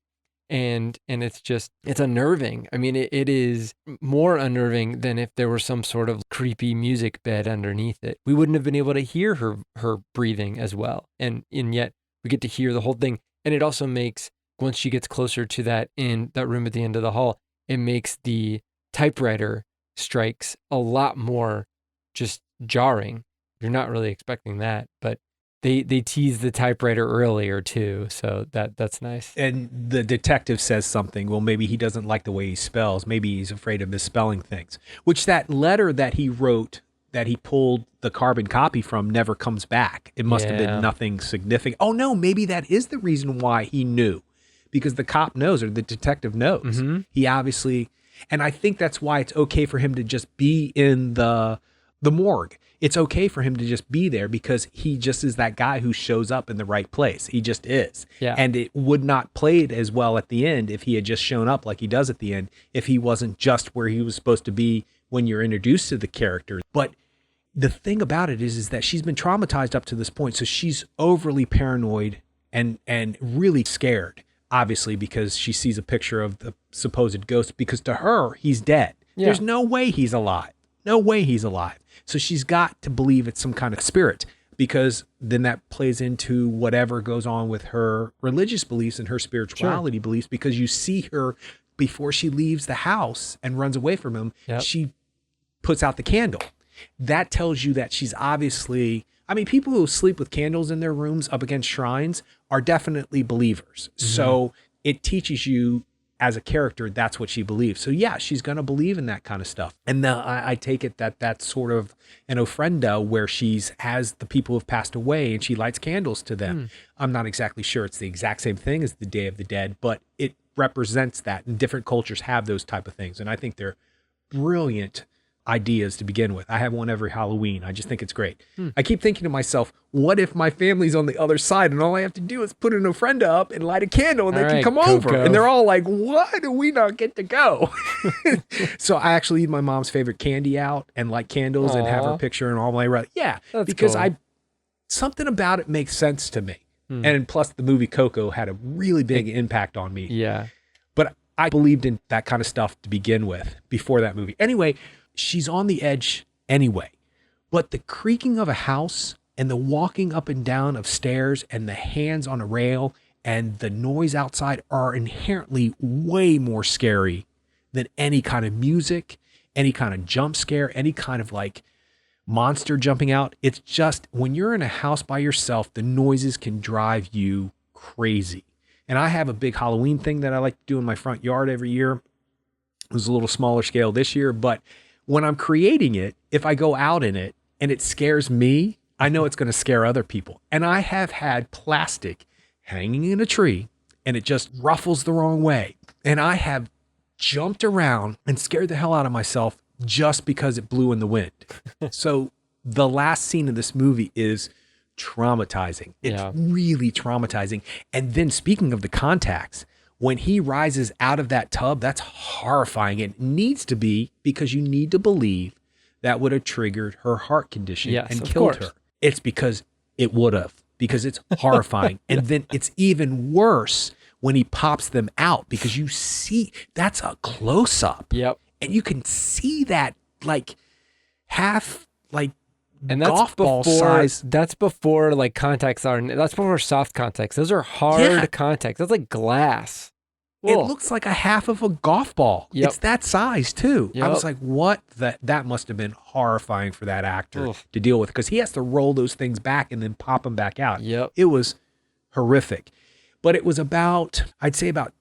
And it's unnerving. I mean, it is more unnerving than if there were some sort of creepy music bed underneath it. We wouldn't have been able to hear her breathing as well. And yet we get to hear the whole thing. And it also makes, once she gets closer to that in that room at the end of the hall, it makes the typewriter strikes a lot more just jarring. You're not really expecting that, but They tease the typewriter earlier too, so that's nice. And the detective says something. Well, maybe he doesn't like the way he spells. Maybe he's afraid of misspelling things. Which that letter that he wrote, that he pulled the carbon copy from, never comes back. It must have been nothing significant. Oh no, maybe that is the reason why he knew, because the cop knows, or the detective knows. Mm-hmm. He obviously, and I think that's why it's okay for him to just be in the morgue. It's okay for him to just be there because he just is that guy who shows up in the right place. He just is. Yeah. And it would not played as well at the end if he had just shown up like he does at the end, if he wasn't just where he was supposed to be when you're introduced to the character. But the thing about it is that she's been traumatized up to this point. So she's overly paranoid and really scared, obviously, because she sees a picture of the supposed ghost, because to her, he's dead. Yeah. There's no way he's alive. No way he's alive. So she's got to believe it's some kind of spirit, because then that plays into whatever goes on with her religious beliefs and her spirituality beliefs, because you see her before she leaves the house and runs away from him. Yep. She puts out the candle. That tells you that she's obviously, I mean, people who sleep with candles in their rooms up against shrines are definitely believers. Mm-hmm. So it teaches you as a character, that's what she believes. So yeah, she's going to believe in that kind of stuff. And I take it that that's sort of an ofrenda where she's has the people who have passed away and she lights candles to them. I'm not exactly sure it's the exact same thing as the Day of the Dead, but it represents that, and different cultures have those type of things. And I think they're brilliant ideas to begin with. I have one every Halloween. I just think it's great. I keep thinking to myself, what if my family's on the other side and all I have to do is put an ofrenda up and light a candle and they can come over? And they're all like, why do we not get to go? So I actually eat my mom's favorite candy out and light candles and have her picture and all my right. Yeah, that's because cool. Something about it makes sense to me. And plus the movie Coco had a really big impact on me. Yeah. But I believed in that kind of stuff to begin with before that movie. Anyway, she's on the edge anyway, but the creaking of a house and the walking up and down of stairs and the hands on a rail and the noise outside are inherently way more scary than any kind of music, any kind of jump scare, any kind of like monster jumping out. It's just when you're in a house by yourself, the noises can drive you crazy. And I have a big Halloween thing that I like to do in my front yard every year. It was a little smaller scale this year, but when I'm creating it, if I go out in it and it scares me, I know it's going to scare other people. And I have had plastic hanging in a tree and it just ruffles the wrong way. And I have jumped around and scared the hell out of myself just because it blew in the wind. So the last scene of this movie is traumatizing. It's really traumatizing. And then speaking of the contacts, when he rises out of that tub, that's horrifying. It needs to be, because you need to believe that would have triggered her heart condition and killed her. It's because it would have, because it's horrifying. And then it's even worse when he pops them out, because you see that's a close up. Yep. And you can see that like half like and that's golf ball before, size. That's before like contacts are. That's before soft contacts. Those are hard contacts. That's like glass. It looks like a half of a golf ball. Yep. It's that size too. Yep. I was like, what? That must have been horrifying for that actor to deal with, because he has to roll those things back and then pop them back out. Yep. It was horrific. But it was I'd say about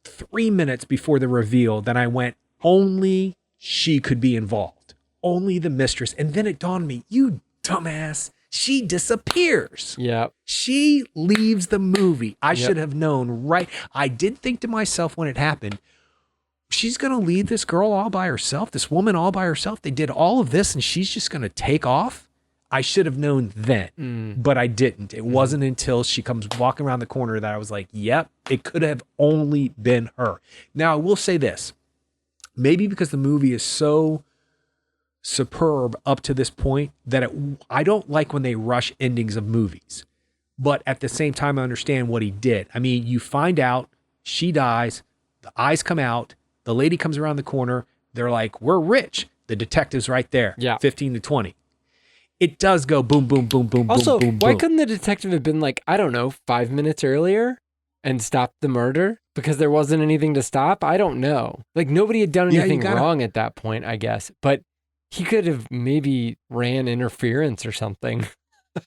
3 minutes before the reveal that I went, only she could be involved. Only the mistress. And then it dawned on me, you dumbass, she disappears. Yeah. She leaves the movie. I should have known, right? I did think to myself when it happened, she's going to leave this girl all by herself, this woman all by herself. They did all of this and she's just going to take off. I should have known then, but I didn't. It wasn't until she comes walking around the corner that I was like, yep, it could have only been her. Now, I will say this. Maybe because the movie is so superb up to this point that I don't like when they rush endings of movies, but at the same time I understand what he did. I mean, you find out she dies, the eyes come out, the lady comes around the corner, they're like, we're rich, the detective's right there, 15 to 20. It does go boom, boom, boom, boom, also, boom, boom, why boom. couldn't the detective have been like, I don't know, 5 minutes earlier and stopped the murder? Because there wasn't anything to stop? I don't know. Like, nobody had done anything wrong at that point, I guess. But he could have maybe ran interference or something.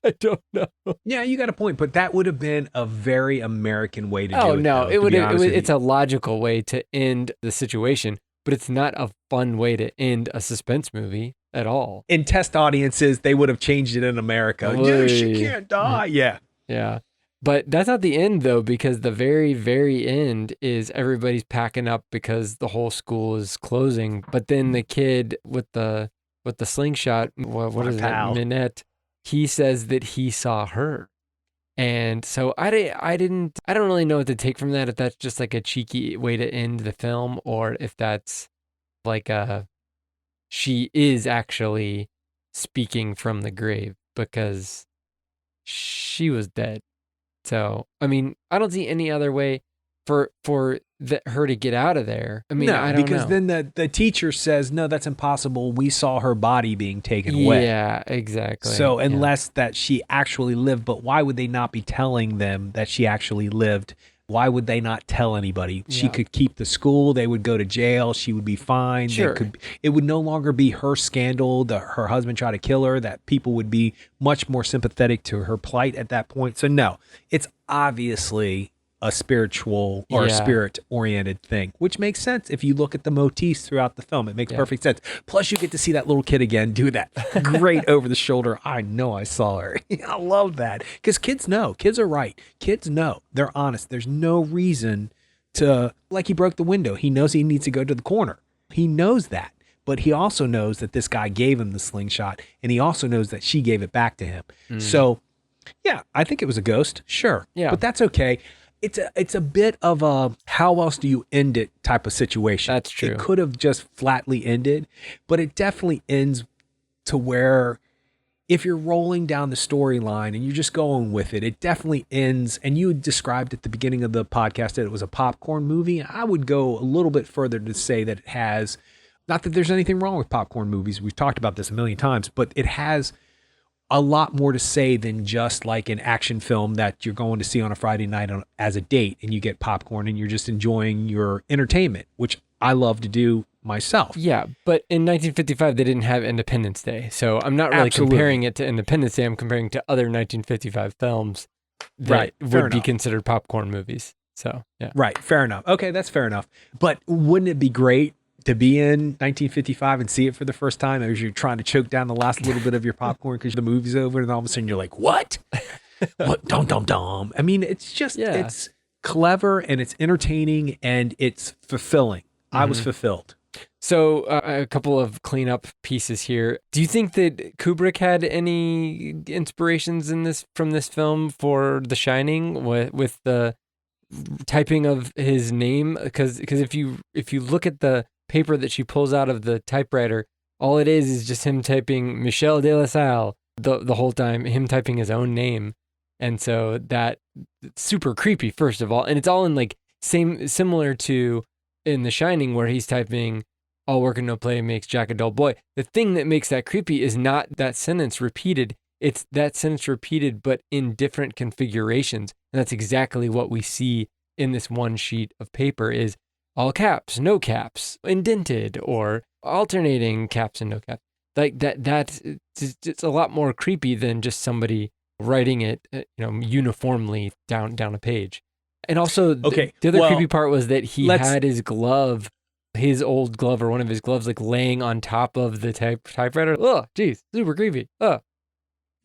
I don't know. Yeah, you got a point, but that would have been a very American way to do it. Oh, no. Though, it's a logical way to end the situation, but it's not a fun way to end a suspense movie at all. In test audiences, they would have changed it in America. Yeah, she can't die. Yeah. Yeah. But that's not the end, though, because the very, very end is everybody's packing up because the whole school is closing. But then the kid with the slingshot, what is that, Minette, he says that he saw her. And so I don't really know what to take from that, if that's just like a cheeky way to end the film, or if that's like she is actually speaking from the grave, because she was dead. So, I mean, I don't see any other way for her to get out of there. I mean, I don't know. Because then the teacher says, no, that's impossible. We saw her body being taken away. Yeah, exactly. So unless that she actually lived, but why would they not be telling them that she actually lived? Why would they not tell anybody? She could keep the school. They would go to jail. She would be fine. Sure. It would no longer be her scandal. Her husband tried to kill her. That people would be much more sympathetic to her plight at that point. So no, it's obviously a spiritual or Yeah. spirit oriented thing, which makes sense if you look at the motifs throughout the film. It makes perfect sense. Plus, you get to see that little kid again do that great over the shoulder. I know I saw her. I love that because kids know. Kids are right. Kids know. They're honest. There's no reason to, like, he broke the window. He knows he needs to go to the corner. He knows that. But he also knows that this guy gave him the slingshot, and he also knows that she gave it back to him. So, yeah, I think it was a ghost. Sure. Yeah. But that's okay. It's a bit of a how else do you end it type of situation. That's true. It could have just flatly ended, but it definitely ends to where if you're rolling down the storyline and you're just going with it, it definitely ends. And you described at the beginning of the podcast that it was a popcorn movie. I would go a little bit further to say that it has, not that there's anything wrong with popcorn movies. We've talked about this a million times, but it has a lot more to say than just like an action film that you're going to see on a Friday night as a date and you get popcorn and you're just enjoying your entertainment, which I love to do myself. Yeah, but in 1955, they didn't have Independence Day. So I'm not really comparing it to Independence Day. I'm comparing to other 1955 films that would be considered popcorn movies. So, yeah. Right. Fair enough. Okay, that's fair enough. But wouldn't it be great to be in 1955 and see it for the first time as you're trying to choke down the last little bit of your popcorn because the movie's over and all of a sudden you're like, what? What? Dum, dum, dum. I mean, it's just, it's clever and it's entertaining and it's fulfilling. I was fulfilled. So a couple of cleanup pieces here. Do you think that Kubrick had any inspirations from this film for The Shining with the typing of his name? Because if you look at the paper that she pulls out of the typewriter, all it is just him typing Michel de la Salle the whole time, him typing his own name. And so it's super creepy, first of all. And it's all in like similar to in The Shining where he's typing all work and no play makes Jack a dull boy. The thing that makes that creepy is not that sentence repeated. It's that sentence repeated, but in different configurations. And that's exactly what we see in this one sheet of paper is all caps, no caps, indented, or alternating caps and no caps. Like that's it's a lot more creepy than just somebody writing it, uniformly down a page. And also, the other creepy part was that he had his glove, his old glove or one of his gloves, like laying on top of the typewriter. Oh, geez, super creepy. Oh.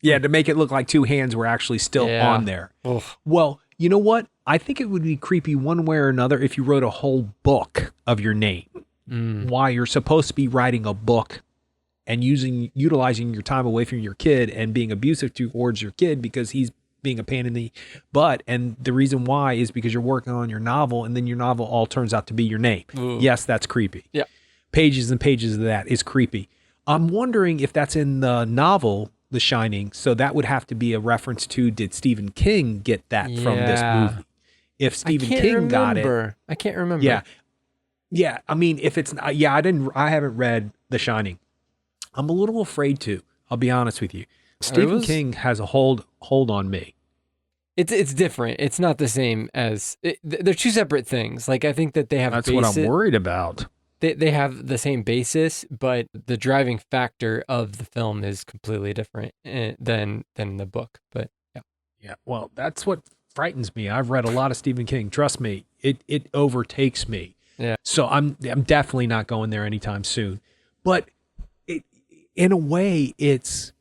Yeah, to make it look like two hands were actually still on there. Ugh. Well, you know what? I think it would be creepy one way or another if you wrote a whole book of your name. Why you're supposed to be writing a book and utilizing your time away from your kid and being abusive towards your kid because he's being a pain in the butt. And the reason why is because you're working on your novel and then your novel all turns out to be your name. Ooh. Yes, that's creepy. Yeah. Pages and pages of that is creepy. I'm wondering if that's in the novel, The Shining. So that would have to be a reference to, did Stephen King get that from this movie? If Stephen King got it. I can't remember. Yeah. Yeah. I mean, if it's not, I haven't read The Shining. I'm a little afraid to, I'll be honest with you. Stephen King has a hold on me. It's different. It's not the same as, they're two separate things. Like, I think that they have That's what I'm worried about. They have the same basis, but the driving factor of the film is completely different than the book. But yeah. Yeah. Well, that's what frightens me. I've read a lot of Stephen King. Trust me, it overtakes me. Yeah. So I'm definitely not going there anytime soon. But in a way, it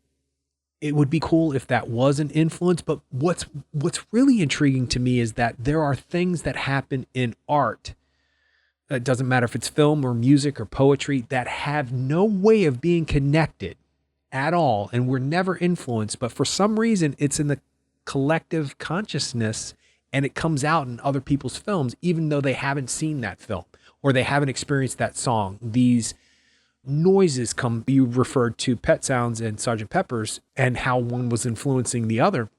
would be cool if that was an influence. But what's really intriguing to me is that there are things that happen in art. It doesn't matter if it's film or music or poetry that have no way of being connected at all. And we're never influenced, but for some reason it's in the collective consciousness and it comes out in other people's films, even though they haven't seen that film or they haven't experienced that song. These noises you referred to Pet Sounds and Sgt. Pepper's and how one was influencing the other.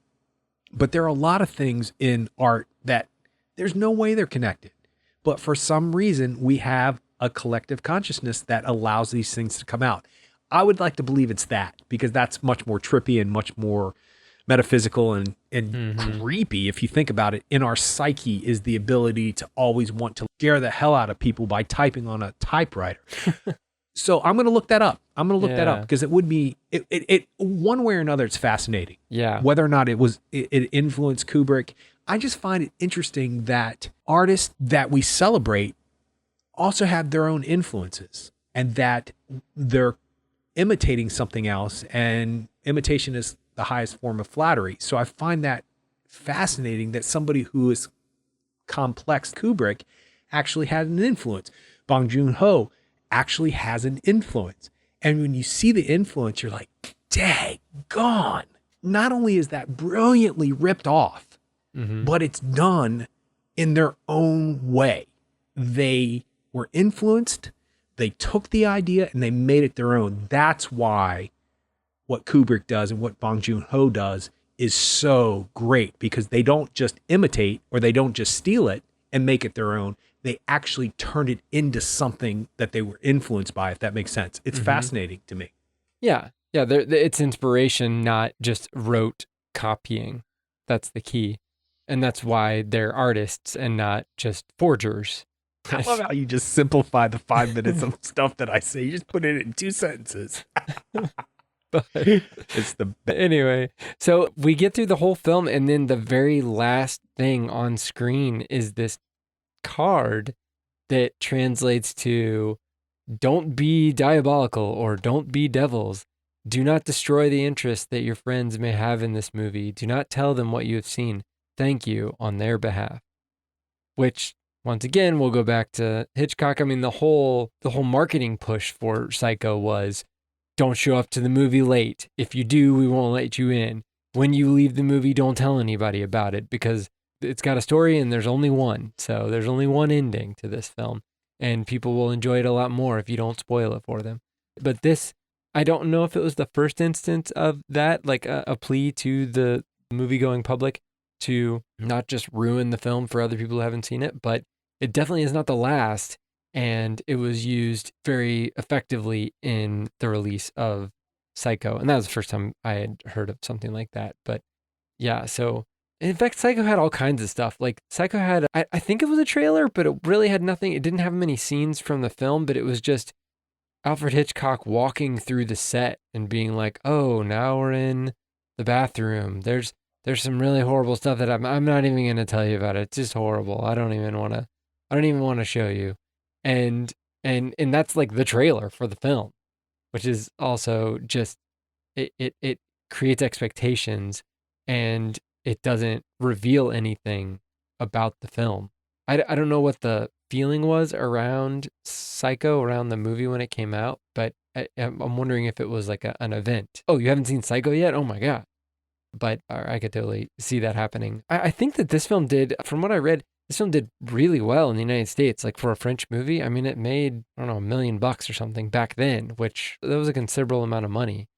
But there are a lot of things in art that there's no way they're connected. But for some reason, we have a collective consciousness that allows these things to come out. I would like to believe it's that because that's much more trippy and much more metaphysical and creepy. If you think about it, in our psyche is the ability to always want to scare the hell out of people by typing on a typewriter. So I'm going to look that up. Because it would be, it one way or another, it's fascinating. Yeah. Whether or not it influenced Kubrick, I just find it interesting that artists that we celebrate also have their own influences and that they're imitating something else, and imitation is the highest form of flattery. So I find that fascinating that somebody who is complex, Kubrick, actually had an influence. Bong Joon-ho actually has an influence. And when you see the influence, you're like, dang, gone. Not only is that brilliantly ripped off, but it's done in their own way. They were influenced, they took the idea and they made it their own. That's why what Kubrick does and what Bong Joon-ho does is so great, because they don't just imitate or they don't just steal it and make it their own. They actually turned it into something that they were influenced by, if that makes sense. It's fascinating to me. Yeah. Yeah. It's inspiration, not just rote copying. That's the key. And that's why they're artists and not just forgers. I love how you just simplify the 5 minutes of stuff that I say. You just put it in 2 sentences. But It's the best. anyway, so we get through the whole film, and then the very last thing on screen is this card that translates to "Don't be diabolical" or "Don't be devils. Do not destroy the interest that your friends may have in this movie. Do not tell them what you have seen. Thank you on their behalf." Which, once again, we'll go back to Hitchcock. I mean, the whole marketing push for Psycho was, don't show up to the movie late. If you do, we won't let you in. When you leave the movie, don't tell anybody about it, because it's got a story and there's only one. So there's only one ending to this film, and people will enjoy it a lot more if you don't spoil it for them. But this, I don't know if it was the first instance of that, like a plea to the movie-going public to not just ruin the film for other people who haven't seen it, but it definitely is not the last. And it was used very effectively in the release of Psycho. And that was the first time I had heard of something like that. But yeah, so in fact, Psycho had all kinds of stuff. Like Psycho had, I think it was a trailer, but it really had nothing. It didn't have many scenes from the film, but it was just Alfred Hitchcock walking through the set and being like, oh, now we're in the bathroom. There's some really horrible stuff that I'm not even going to tell you about it. It's just horrible. I don't even want to show you. And that's like the trailer for the film, which is also just, it creates expectations, and it doesn't reveal anything about the film. I don't know what the feeling was around Psycho, around the movie when it came out, but I'm wondering if it was like an event. Oh, you haven't seen Psycho yet? Oh my God. But I could totally see that happening. I think that this film did, from what I read, this film did really well in the United States. Like for a French movie, I mean, it made, I don't know, $1 million or something back then, which that was a considerable amount of money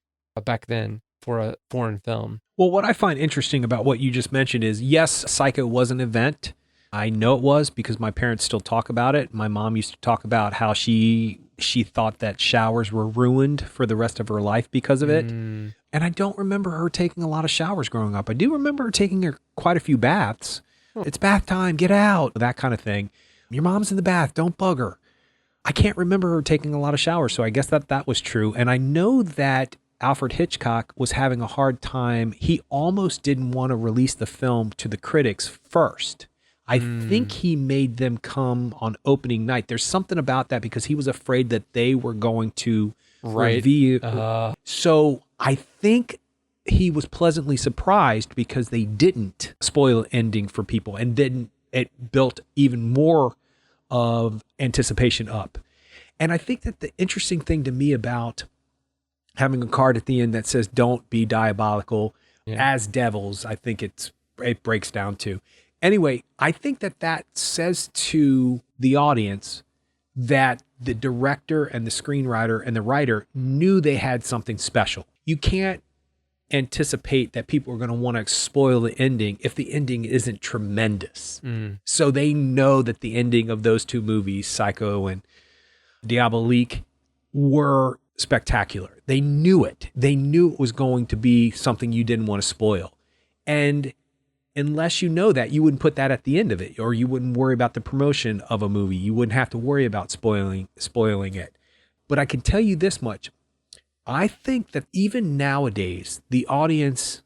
back then for a foreign film. Well, what I find interesting about what you just mentioned is, yes, Psycho was an event. I know it was because my parents still talk about it. My mom used to talk about how she thought that showers were ruined for the rest of her life because of it. And I don't remember her taking a lot of showers growing up. I do remember her taking quite a few baths. It's bath time, get out, that kind of thing. Your mom's in the bath, don't bug her. I can't remember her taking a lot of showers, so I guess that was true. And I know that Alfred Hitchcock was having a hard time. He almost didn't want to release the film to the critics first. I think he made them come on opening night. There's something about that because he was afraid that they were going to reveal. So I think he was pleasantly surprised because they didn't spoil the ending for people, and then it built even more of anticipation up. And I think that the interesting thing to me about having a card at the end that says "Don't be diabolical as devils," I think it breaks down to. Anyway, I think that says to the audience that the director and the screenwriter and the writer knew they had something special. You can't anticipate that people are going to want to spoil the ending if the ending isn't tremendous. So they know that the ending of those two movies, Psycho and Diabolique, were spectacular. They knew it. They knew it was going to be something you didn't want to spoil. And unless you know that, you wouldn't put that at the end of it, or you wouldn't worry about the promotion of a movie. You wouldn't have to worry about spoiling it. But I can tell you this much. I think that even nowadays, the audience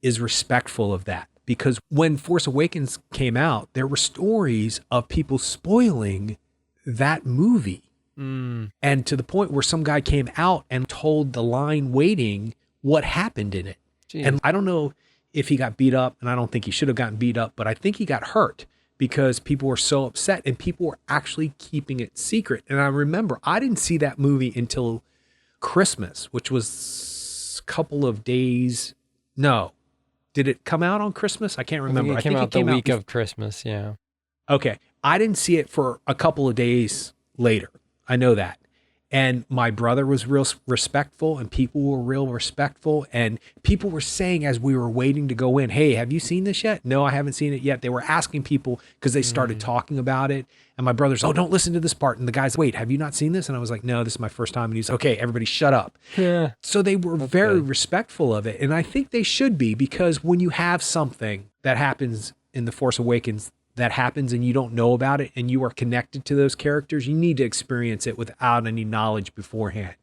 is respectful of that, because when Force Awakens came out, there were stories of people spoiling that movie. And to the point where some guy came out and told the line waiting what happened in it. Jeez. And I don't know if he got beat up, and I don't think he should have gotten beat up, but I think he got hurt because people were so upset and people were actually keeping it secret. And I remember I didn't see that movie until Christmas, which was a couple of days. No. Did it come out on Christmas? I can't remember. I think it came out the week of Christmas, yeah. Okay. I didn't see it for a couple of days later. I know that. And my brother was real respectful, and people were real respectful. And people were saying as we were waiting to go in, hey, have you seen this yet? No, I haven't seen it yet. They were asking people because they started talking about it. And my brother's, oh, don't listen to this part. And the guy's, wait, have you not seen this? And I was like, no, this is my first time. And he's, okay, everybody shut up. Yeah. So they were very respectful of it. And I think they should be, because when you have something that happens in The Force Awakens that happens and you don't know about it and you are connected to those characters, you need to experience it without any knowledge beforehand.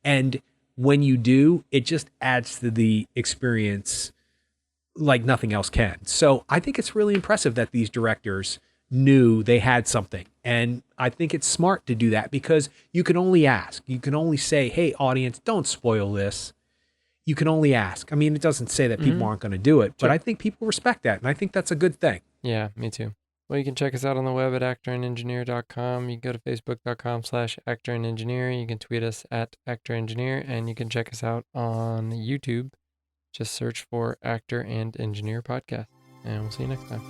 And when you do, it just adds to the experience like nothing else can. So I think it's really impressive that these directors knew they had something. And I think it's smart to do that, because you can only ask. You can only say, hey, audience, don't spoil this. You can only ask. I mean, it doesn't say that people aren't going to do it, but I think people respect that. And I think that's a good thing. Yeah, me too. Well, you can check us out on the web at actorandengineer.com. You can go to facebook.com/actorandengineer. You can tweet us at actorengineer, and you can check us out on YouTube. Just search for Actor and Engineer Podcast, and we'll see you next time.